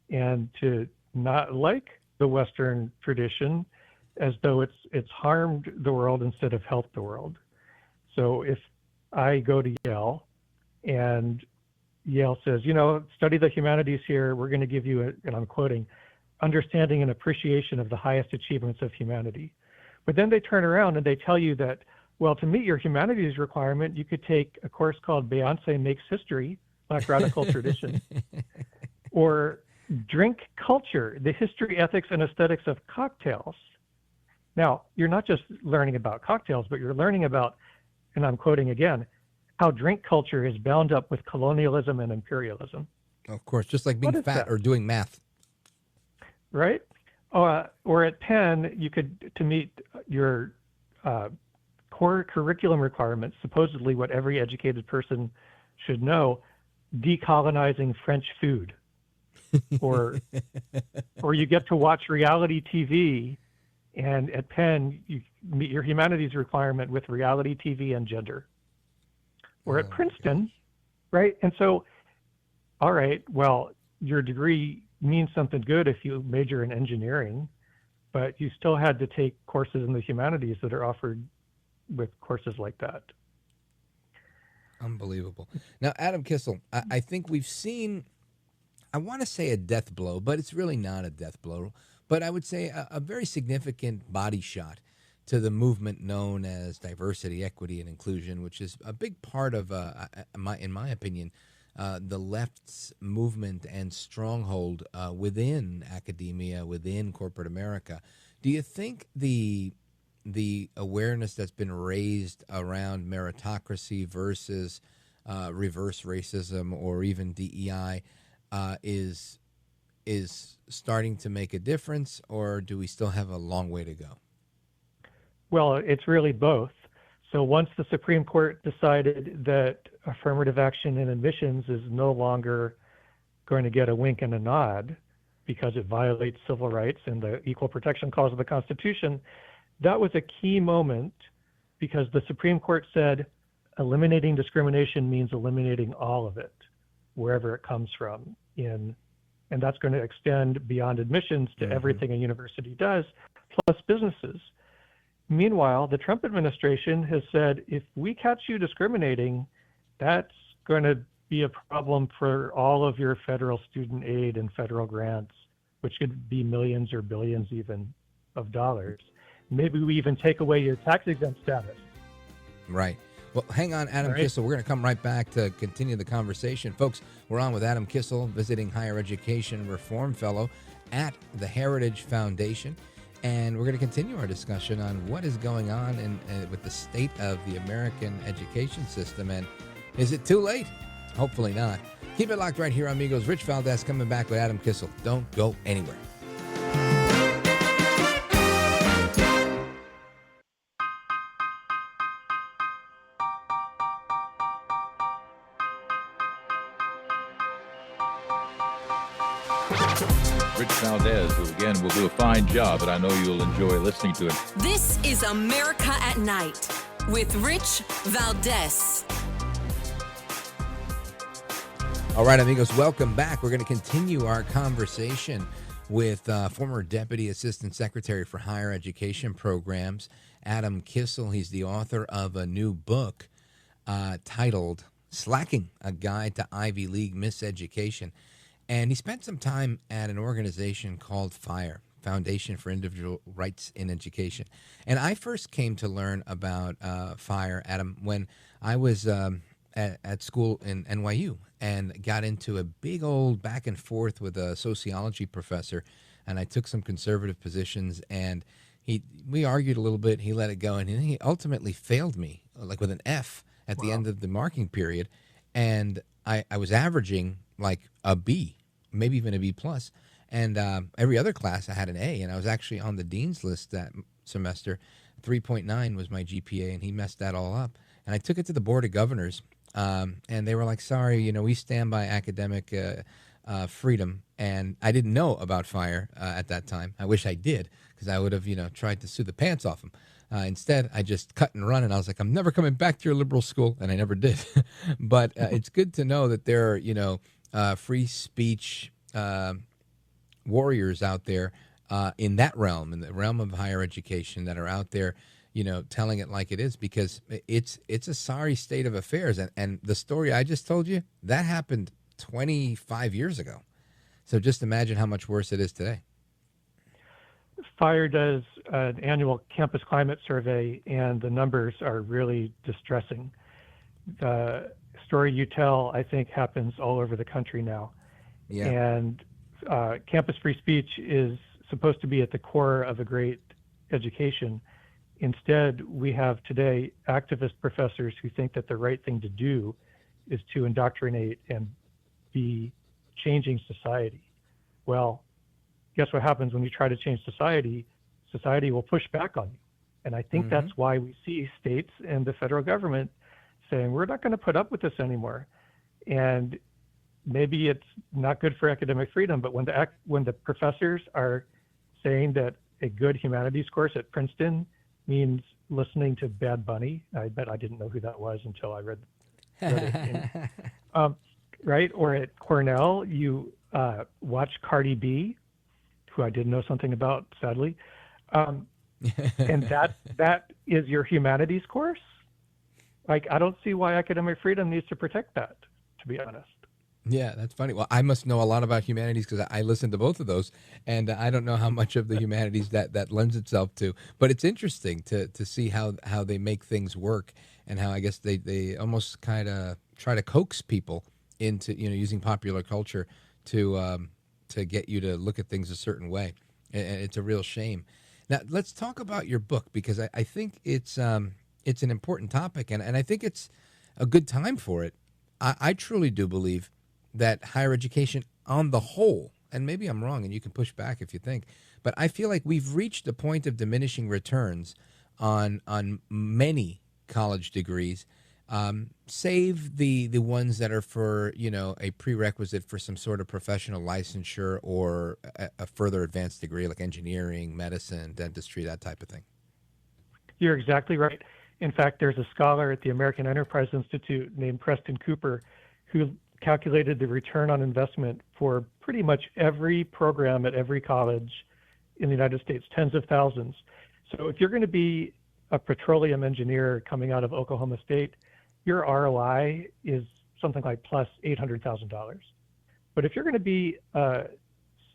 and to not like the Western tradition as though it's harmed the world instead of helped the world. So if I go to Yale and Yale says, study the humanities here, we're going to give you, and I'm quoting, understanding and appreciation of the highest achievements of humanity. But then they turn around and they tell you that, well, to meet your humanities requirement, you could take a course called Beyonce Makes History, Black Radical Tradition, or Drink Culture, the history, ethics, and aesthetics of cocktails. Now, you're not just learning about cocktails, but you're learning about, and I'm quoting again, how drink culture is bound up with colonialism and imperialism. Of course, just like being fat or doing math. Right? Or at Penn, you could, to meet your core curriculum requirements, supposedly what every educated person should know, decolonizing French food. Or you get to watch reality TV, and at Penn, you meet your humanities requirement with reality TV and gender. Or at Princeton, right? And so, all right, well, your degree means something good if you major in engineering, but you still had to take courses in the humanities that are offered with courses like that. Unbelievable. Now, Adam Kissel, I think we've seen, I want to say a death blow, but it's really not a death blow, but I would say a very significant body shot to the movement known as diversity, equity, and inclusion, which is a big part of, in my opinion, the left's movement and stronghold within academia, within corporate America. Do you think the awareness that's been raised around meritocracy versus reverse racism or even DEI is starting to make a difference, or do we still have a long way to go? Well, it's really both. So once the Supreme Court decided that affirmative action in admissions is no longer going to get a wink and a nod because it violates civil rights and the equal protection clause of the Constitution, that was a key moment because the Supreme Court said eliminating discrimination means eliminating all of it, wherever it comes from. And that's going to extend beyond admissions to everything a university does, plus businesses. Meanwhile, the Trump administration has said, if we catch you discriminating, that's going to be a problem for all of your federal student aid and federal grants, which could be millions or billions even of dollars. Maybe we even take away your tax-exempt status. Right. Well, hang on, Adam Kissel. We're going to come right back to continue the conversation. Folks, we're on with Adam Kissel, visiting higher education reform fellow at the Heritage Foundation. And we're going to continue our discussion on what is going on with the state of the American education system. And is it too late? Hopefully not. Keep it locked right here, amigos. Rich Valdez coming back with Adam Kissel. Don't go anywhere. Rich Valdez, who again will do a fine job, and I know you'll enjoy listening to him. This is America at Night with Rich Valdez. All right, amigos, welcome back. We're going to continue our conversation with former Deputy Assistant Secretary for Higher Education Programs, Adam Kissel. He's the author of a new book titled Slacking, A Guide to Ivy League Miseducation. And he spent some time at an organization called FIRE, Foundation for Individual Rights in Education. And I first came to learn about FIRE, Adam, when I was at school in NYU and got into a big old back and forth with a sociology professor. And I took some conservative positions, and we argued a little bit. He let it go, and he ultimately failed me, like with an F at the end of the marking period. And I was averaging like a B, maybe even a B plus. And every other class I had an A, and I was actually on the dean's list that semester. 3.9 was my GPA, and he messed that all up. And I took it to the Board of Governors, and they were like, sorry, we stand by academic freedom. And I didn't know about FIRE at that time. I wish I did, because I would have, tried to sue the pants off him. Instead, I just cut and run, and I was like, I'm never coming back to your liberal school, and I never did. But it's good to know that there are, free speech warriors out there in that realm, in the realm of higher education, that are out there, telling it like it is, because it's a sorry state of affairs. And the story I just told you, that happened 25 years ago. So just imagine how much worse it is today. Fire does an annual campus climate survey, and the numbers are really distressing. The story you tell, I think, happens all over the country now. Yeah. And campus free speech is supposed to be at the core of a great education. Instead, we have today activist professors who think that the right thing to do is to indoctrinate and be changing society. Well, guess what happens when you try to change society? Society will push back on you. And I think that's why we see states and the federal government saying, we're not going to put up with this anymore. And maybe it's not good for academic freedom, but when the professors are saying that a good humanities course at Princeton means listening to Bad Bunny, I bet I didn't know who that was until I read it. Right? Or at Cornell, you watch Cardi B, who I did know something about, sadly. And that is your humanities course? Like, I don't see why academic freedom needs to protect that, to be honest. Yeah, that's funny. Well, I must know a lot about humanities because I listen to both of those, and I don't know how much of the humanities that lends itself to. But it's interesting to see how they make things work, and how I guess they almost kind of try to coax people into using popular culture to get you to look at things a certain way. And it's a real shame. Now let's talk about your book, because I think it's an important topic, and I think it's a good time for it. I truly do believe that higher education on the whole, and maybe I'm wrong and you can push back if you think, but I feel like we've reached a point of diminishing returns on many college degrees, save the ones that are for a prerequisite for some sort of professional licensure or a further advanced degree like engineering, medicine, dentistry, that type of thing. You're exactly right. In fact, there's a scholar at the American Enterprise Institute named Preston Cooper who calculated the return on investment for pretty much every program at every college in the United States, tens of thousands. So if you're going to be a petroleum engineer coming out of Oklahoma State, your ROI is something like plus $800,000. But if you're going to be a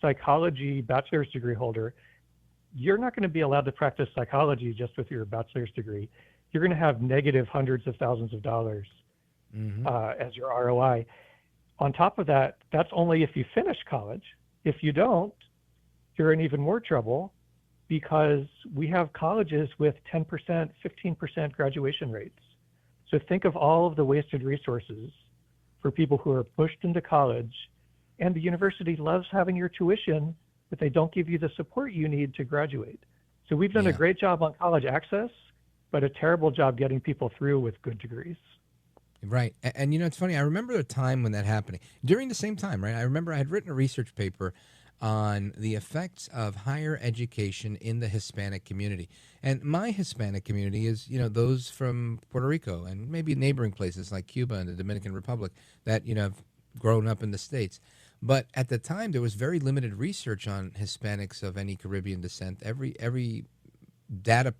psychology bachelor's degree holder, you're not going to be allowed to practice psychology just with your bachelor's degree. You're going to have negative hundreds of thousands of dollars as your ROI. On top of that, that's only if you finish college. If you don't, you're in even more trouble, because we have colleges with 10%, 15% graduation rates. So think of all of the wasted resources for people who are pushed into college, and the university loves having your tuition, but they don't give you the support you need to graduate. So we've done a great job on college access, but a terrible job getting people through with good degrees. Right. And it's funny. I remember a time when that happened. During the same time, right? I remember I had written a research paper on the effects of higher education in the Hispanic community. And my Hispanic community is, those from Puerto Rico and maybe neighboring places like Cuba and the Dominican Republic that, have grown up in the States. But at the time, there was very limited research on Hispanics of any Caribbean descent. Every data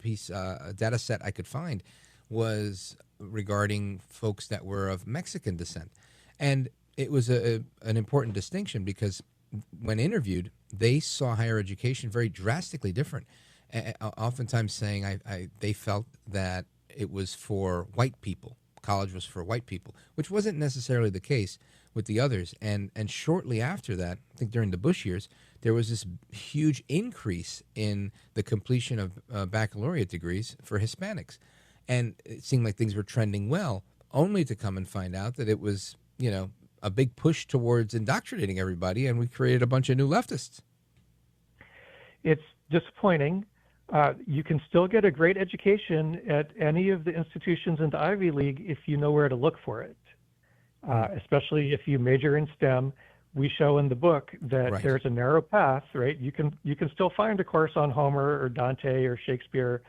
set I could find was regarding folks that were of Mexican descent. And it was an important distinction, because when interviewed, they saw higher education very drastically different, oftentimes saying they felt that it was for white people. College was for white people, which wasn't necessarily the case with the others. And shortly after that, I think during the Bush years, there was this huge increase in the completion of baccalaureate degrees for Hispanics. And it seemed like things were trending well, only to come and find out that it was, a big push towards indoctrinating everybody, and we created a bunch of new leftists. It's disappointing. You can still get a great education at any of the institutions in the Ivy League if you know where to look for it, especially if you major in STEM. We show in the book that there's a narrow path, right? You can still find a course on Homer or Dante or Shakespeare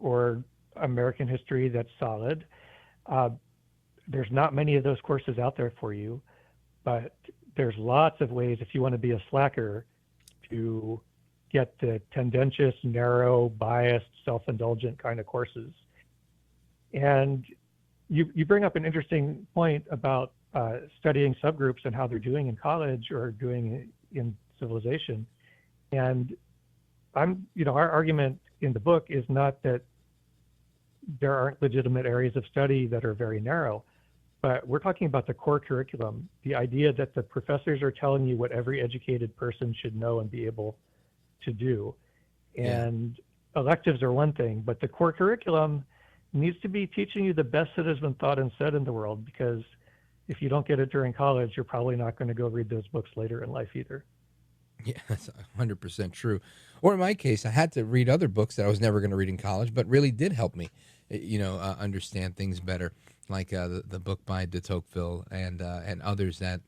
or American history that's solid. There's not many of those courses out there for you, but there's lots of ways, if you want to be a slacker, to get the tendentious, narrow, biased, self-indulgent kind of courses. And you bring up an interesting point about studying subgroups and how they're doing in college or doing in civilization. And our argument in the book is not that there aren't legitimate areas of study that are very narrow, but we're talking about the core curriculum, the idea that the professors are telling you what every educated person should know and be able to do. And electives are one thing, but the core curriculum needs to be teaching you the best that has been thought and said in the world, because if you don't get it during college, you're probably not going to go read those books later in life either. Yeah, that's 100% true. Or in my case, I had to read other books that I was never going to read in college, but really did help me, understand things better, like the book by de Tocqueville and others that,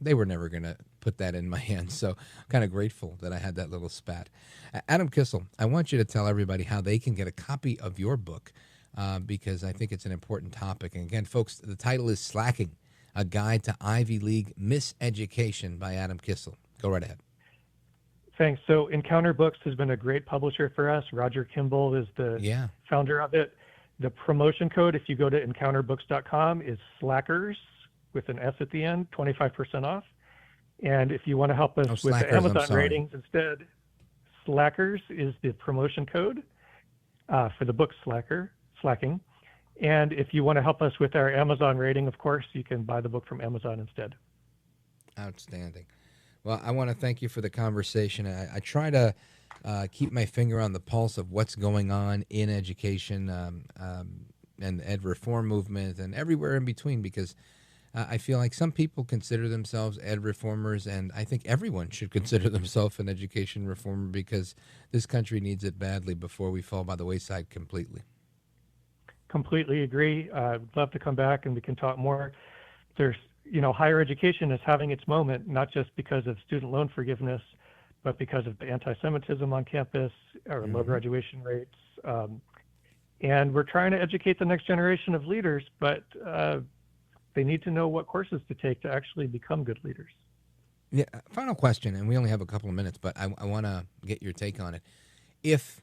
they were never going to put that in my hands. So I'm kind of grateful that I had that little spat. Adam Kissel, I want you to tell everybody how they can get a copy of your book, because I think it's an important topic. And again, folks, the title is Slacking, A Guide to Ivy League Miseducation by Adam Kissel. Go right ahead. Thanks. So Encounter Books has been a great publisher for us. Roger Kimball is the founder of it. The promotion code, if you go to EncounterBooks.com, is Slackers with an S at the end, 25% off. And if you want to help us with the Amazon ratings instead, Slackers is the promotion code for the book Slacking. And if you want to help us with our Amazon rating, of course, you can buy the book from Amazon instead. Outstanding. Well, I want to thank you for the conversation. I try to keep my finger on the pulse of what's going on in education and the ed reform movement and everywhere in between, because I feel like some people consider themselves ed reformers, and I think everyone should consider themselves an education reformer, because this country needs it badly before we fall by the wayside completely. Completely agree. I'd love to come back and we can talk more. There's higher education is having its moment, not just because of student loan forgiveness, but because of the anti-Semitism on campus or low graduation rates. And we're trying to educate the next generation of leaders, but they need to know what courses to take to actually become good leaders. Yeah. Final question, and we only have a couple of minutes, but I want to get your take on it. If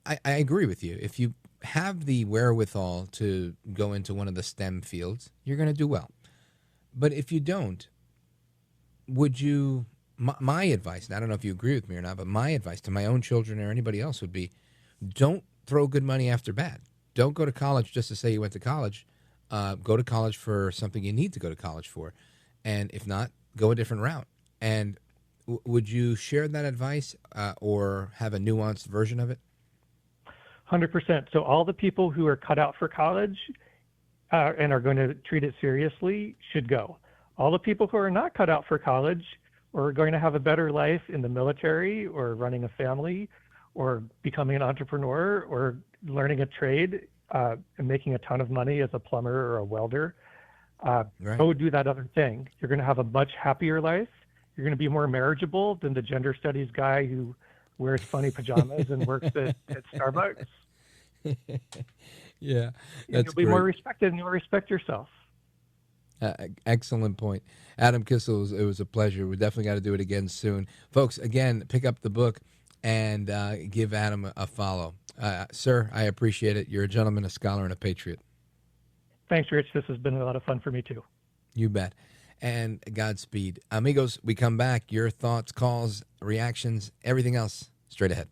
I agree with you, if you have the wherewithal to go into one of the STEM fields, you're going to do well. But if you don't, would you, my advice, and I don't know if you agree with me or not, but my advice to my own children or anybody else would be, don't throw good money after bad. Don't go to college just to say you went to college. Go to college for something you need to go to college for. And if not, go a different route. And would you share that advice or have a nuanced version of it? 100%. So all the people who are cut out for college and are going to treat it seriously should go. All the people who are not cut out for college or are going to have a better life in the military or running a family or becoming an entrepreneur or learning a trade and making a ton of money as a plumber or a welder, go do that other thing. You're going to have a much happier life. You're going to be more marriageable than the gender studies guy who wears funny pajamas and works at Starbucks. Yeah, and you'll be more respected and you'll respect yourself. Excellent point. Adam Kissel, it was a pleasure. We definitely got to do it again soon. Folks, again, pick up the book and give Adam a follow. Sir, I appreciate it. You're a gentleman, a scholar, and a patriot. Thanks, Rich. This has been a lot of fun for me, too. You bet. And Godspeed. Amigos, we come back. Your thoughts, calls, reactions, everything else straight ahead.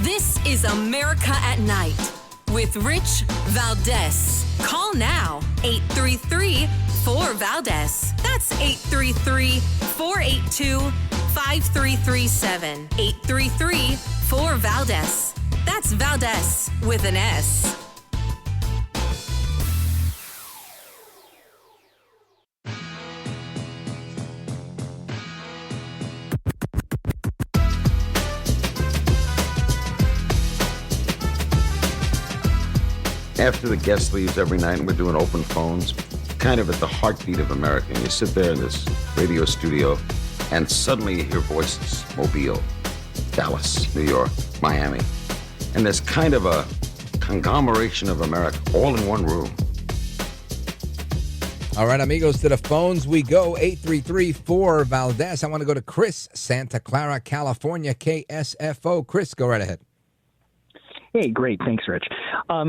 This is America at Night with Rich Valdez. Call now, 833-4-VALDEZ. That's 833-482-5337. 833-4-VALDEZ. That's Valdez with an S. After the guest leaves every night and we're doing open phones, kind of at the heartbeat of America, and you sit there in this radio studio and suddenly you hear voices, Mobile, Dallas, New York, Miami. And there's kind of a conglomeration of America all in one room. All right, amigos, to the phones we go. 833-4-VALDEZ. I want to go to Chris, Santa Clara, California, KSFO. Chris, go right ahead. Hey, great. Thanks, Rich. I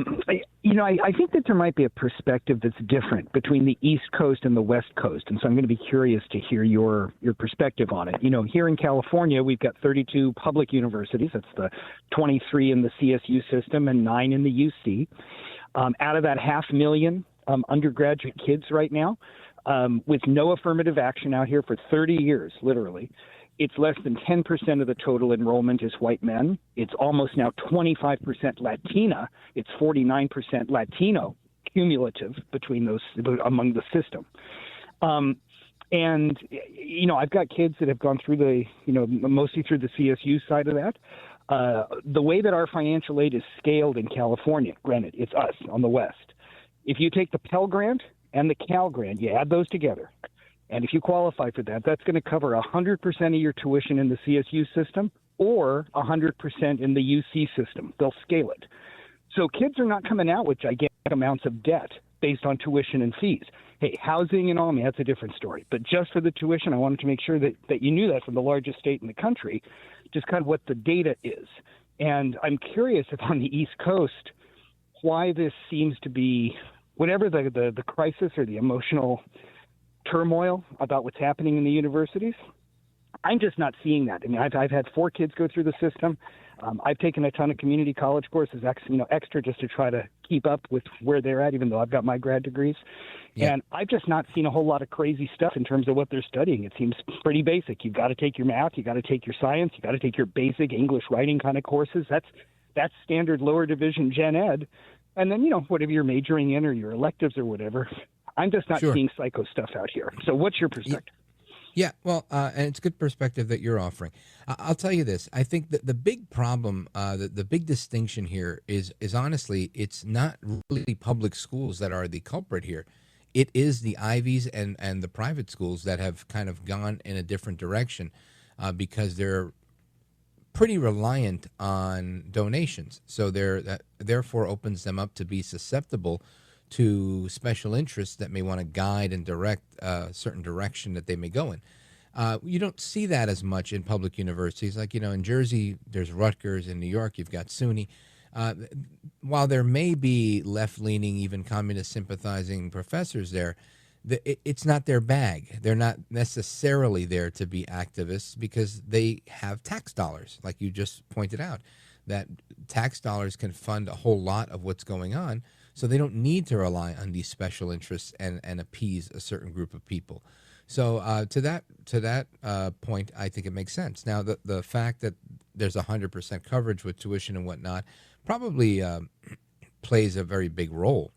think that there might be a perspective that's different between the East Coast and the West Coast. And so I'm going to be curious to hear your perspective on it. Here in California, we've got 32 public universities. That's the 23 in the CSU system and 9 in the UC. Out of that 500,000 undergraduate kids right now, with no affirmative action out here for 30 years, literally. It's less than 10% of the total enrollment is white men. It's almost now 25% Latina. It's 49% Latino cumulative between those among the system. I've got kids that have gone through mostly through the CSU side of that. The way that our financial aid is scaled in California, granted, it's us on the West. If you take the Pell Grant and the Cal Grant, you add those together, and if you qualify for that, that's going to cover 100% of your tuition in the CSU system or 100% in the UC system. They'll scale it. So kids are not coming out with gigantic amounts of debt based on tuition and fees. Hey, housing and all, that's a different story. But just for the tuition, I wanted to make sure that you knew that from the largest state in the country, just kind of what the data is. And I'm curious if on the East Coast, why this seems to be, whatever the crisis or the emotional turmoil about what's happening in the universities, I'm just not seeing that. I've had 4 kids go through the system. I've taken a ton of community college courses, extra just to try to keep up with where they're at, even though I've got my grad degrees. Yeah. And I've just not seen a whole lot of crazy stuff in terms of what they're studying. It seems pretty basic. You've got to take your math, you got to take your science, you got to take your basic English writing kind of courses. That's standard lower division gen ed. And then, whatever you're majoring in or your electives or whatever. I'm just not seeing psycho stuff out here. So what's your perspective? Yeah, well, and it's good perspective that you're offering. I'll tell you this. I think that the big problem, the big distinction here is honestly, it's not really public schools that are the culprit here. It is the Ivies and the private schools that have kind of gone in a different direction because they're pretty reliant on donations. So that therefore opens them up to be susceptible to special interests that may want to guide and direct a certain direction that they may go in. You don't see that as much in public universities. Like, in Jersey, there's Rutgers. In New York, you've got SUNY. While there may be left-leaning, even communist-sympathizing professors there, it's not their bag. They're not necessarily there to be activists because they have tax dollars, like you just pointed out, that tax dollars can fund a whole lot of what's going on. So they don't need to rely on these special interests and appease a certain group of people. So to that point, I think it makes sense. Now, the fact that there's 100% coverage with tuition and whatnot probably plays a very big role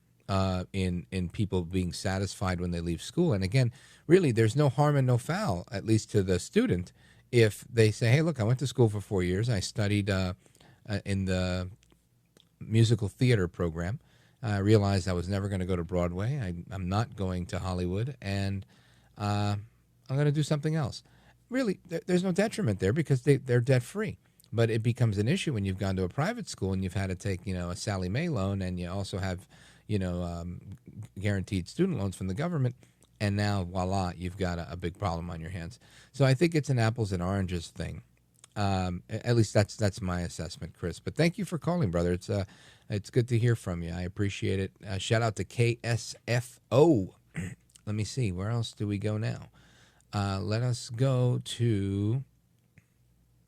in people being satisfied when they leave school. And again, really, there's no harm and no foul, at least to the student, if they say, hey, look, I went to school for 4 years. I studied in the musical theater program. I realized I was never going to go to Broadway. I'm not going to Hollywood, and I'm going to do something else. Really, there's no detriment there because they're debt-free. But it becomes an issue when you've gone to a private school and you've had to take, a Sallie Mae loan, and you also have, guaranteed student loans from the government, and now, voila, you've got a big problem on your hands. So I think it's an apples and oranges thing. At least that's my assessment, Chris. But thank you for calling, brother. It's good to hear from you. I appreciate it. Shout out to KSFO. Let me see. Where else do we go now? Let us go to...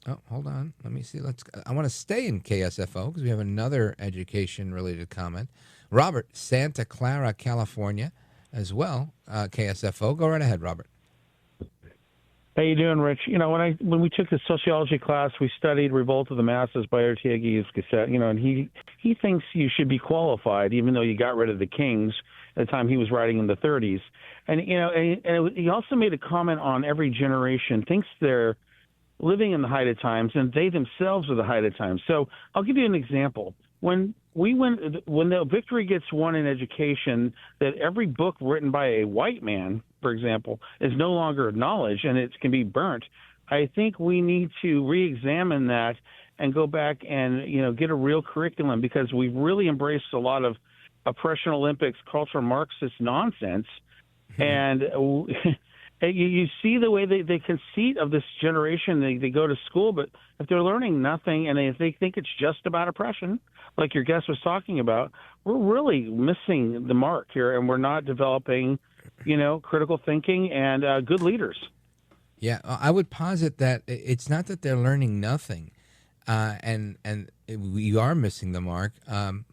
Oh, hold on. Let me see. I want to stay in KSFO because we have another education-related comment. Robert, Santa Clara, California, as well. KSFO. Go right ahead, Robert. How you doing, Rich? When we took the sociology class, we studied Revolt of the Masses by Ortega y Gasset. And he thinks you should be qualified, even though you got rid of the kings at the time he was writing in the 30s. And he also made a comment on every generation thinks they're living in the height of times, and they themselves are the height of times. So I'll give you an example. When the victory gets won in education, that every book written by a white man, for example, is no longer acknowledged and it can be burnt. I think we need to re-examine that and go back and, get a real curriculum, because we've really embraced a lot of oppression Olympics, cultural Marxist nonsense. And you see the way they conceit of this generation. They go to school, but if they're learning nothing and they think it's just about oppression, like your guest was talking about, we're really missing the mark here, and we're not developing, critical thinking and good leaders. Yeah, I would posit that it's not that they're learning nothing, and we are missing the mark,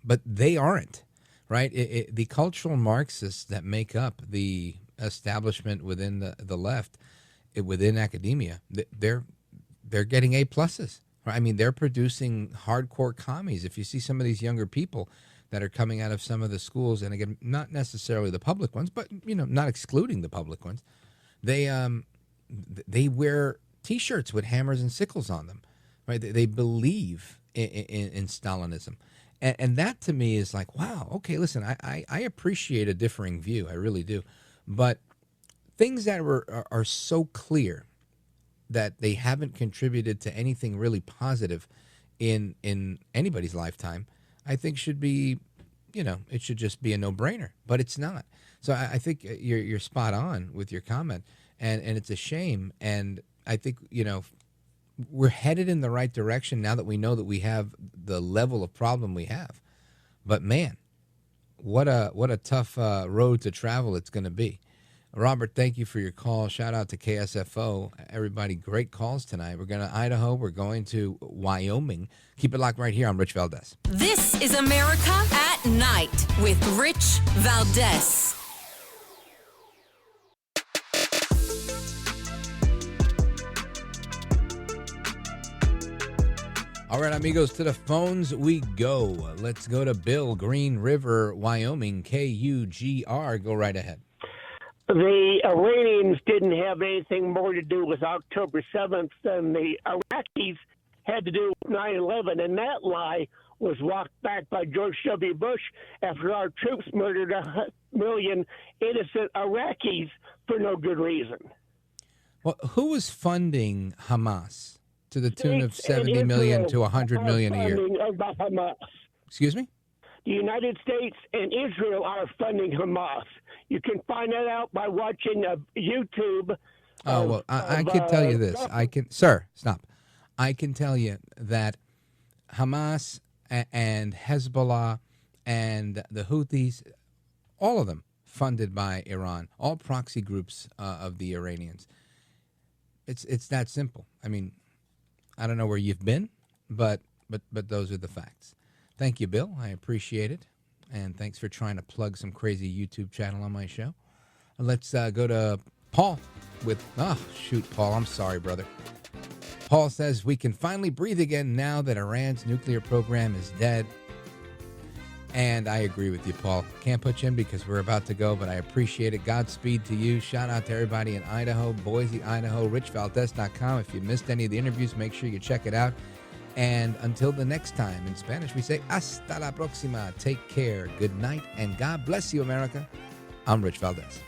but they aren't, right? The cultural Marxists that make up the establishment within the left, within academia, they're getting A pluses. Right? I mean, they're producing hardcore commies. If you see some of these younger people that are coming out of some of the schools, and again, not necessarily the public ones, but not excluding the public ones, they wear T-shirts with hammers and sickles on them, right? They believe in Stalinism, and that to me is like, wow, okay, listen, I appreciate a differing view, I really do, but things that are so clear that they haven't contributed to anything really positive in anybody's lifetime, I think should be, it should just be a no-brainer, but it's not. So I think you're spot on with your comment, and it's a shame. And I think, we're headed in the right direction now that we know that we have the level of problem we have. But man, what a tough road to travel it's going to be. Robert, thank you for your call. Shout out to KSFO. Everybody, great calls tonight. We're going to Idaho. We're going to Wyoming. Keep it locked right here. I'm Rich Valdez. This is America at Night with Rich Valdez. All right, amigos, to the phones we go. Let's go to Bill, Green River, Wyoming, KUGR. Go right ahead. The Iranians didn't have anything more to do with October 7th than the Iraqis had to do with 9/11, and that lie was walked back by George W. Bush after our troops murdered 1 million innocent Iraqis for no good reason. Well, who was funding Hamas to the tune of 70 million to 100 million a year? Hamas. Excuse me? The United States and Israel are funding Hamas. You can find that out by watching YouTube. Oh, well, I can tell you this. Sir, stop. I can tell you that Hamas and Hezbollah and the Houthis, all of them funded by Iran, all proxy groups of the Iranians. It's that simple. I mean, I don't know where you've been, but those are the facts. Thank you, Bill. I appreciate it. And thanks for trying to plug some crazy YouTube channel on my show. Let's go to Paul with, Paul, I'm sorry, brother. Paul says, we can finally breathe again now that Iran's nuclear program is dead. And I agree with you, Paul. Can't put you in because we're about to go, but I appreciate it. Godspeed to you. Shout out to everybody in Idaho, Boise, Idaho, richvaldez.com. If you missed any of the interviews, make sure you check it out. And until the next time, in Spanish, we say, hasta la próxima. Take care. Good night, and God bless you, America. I'm Rich Valdez.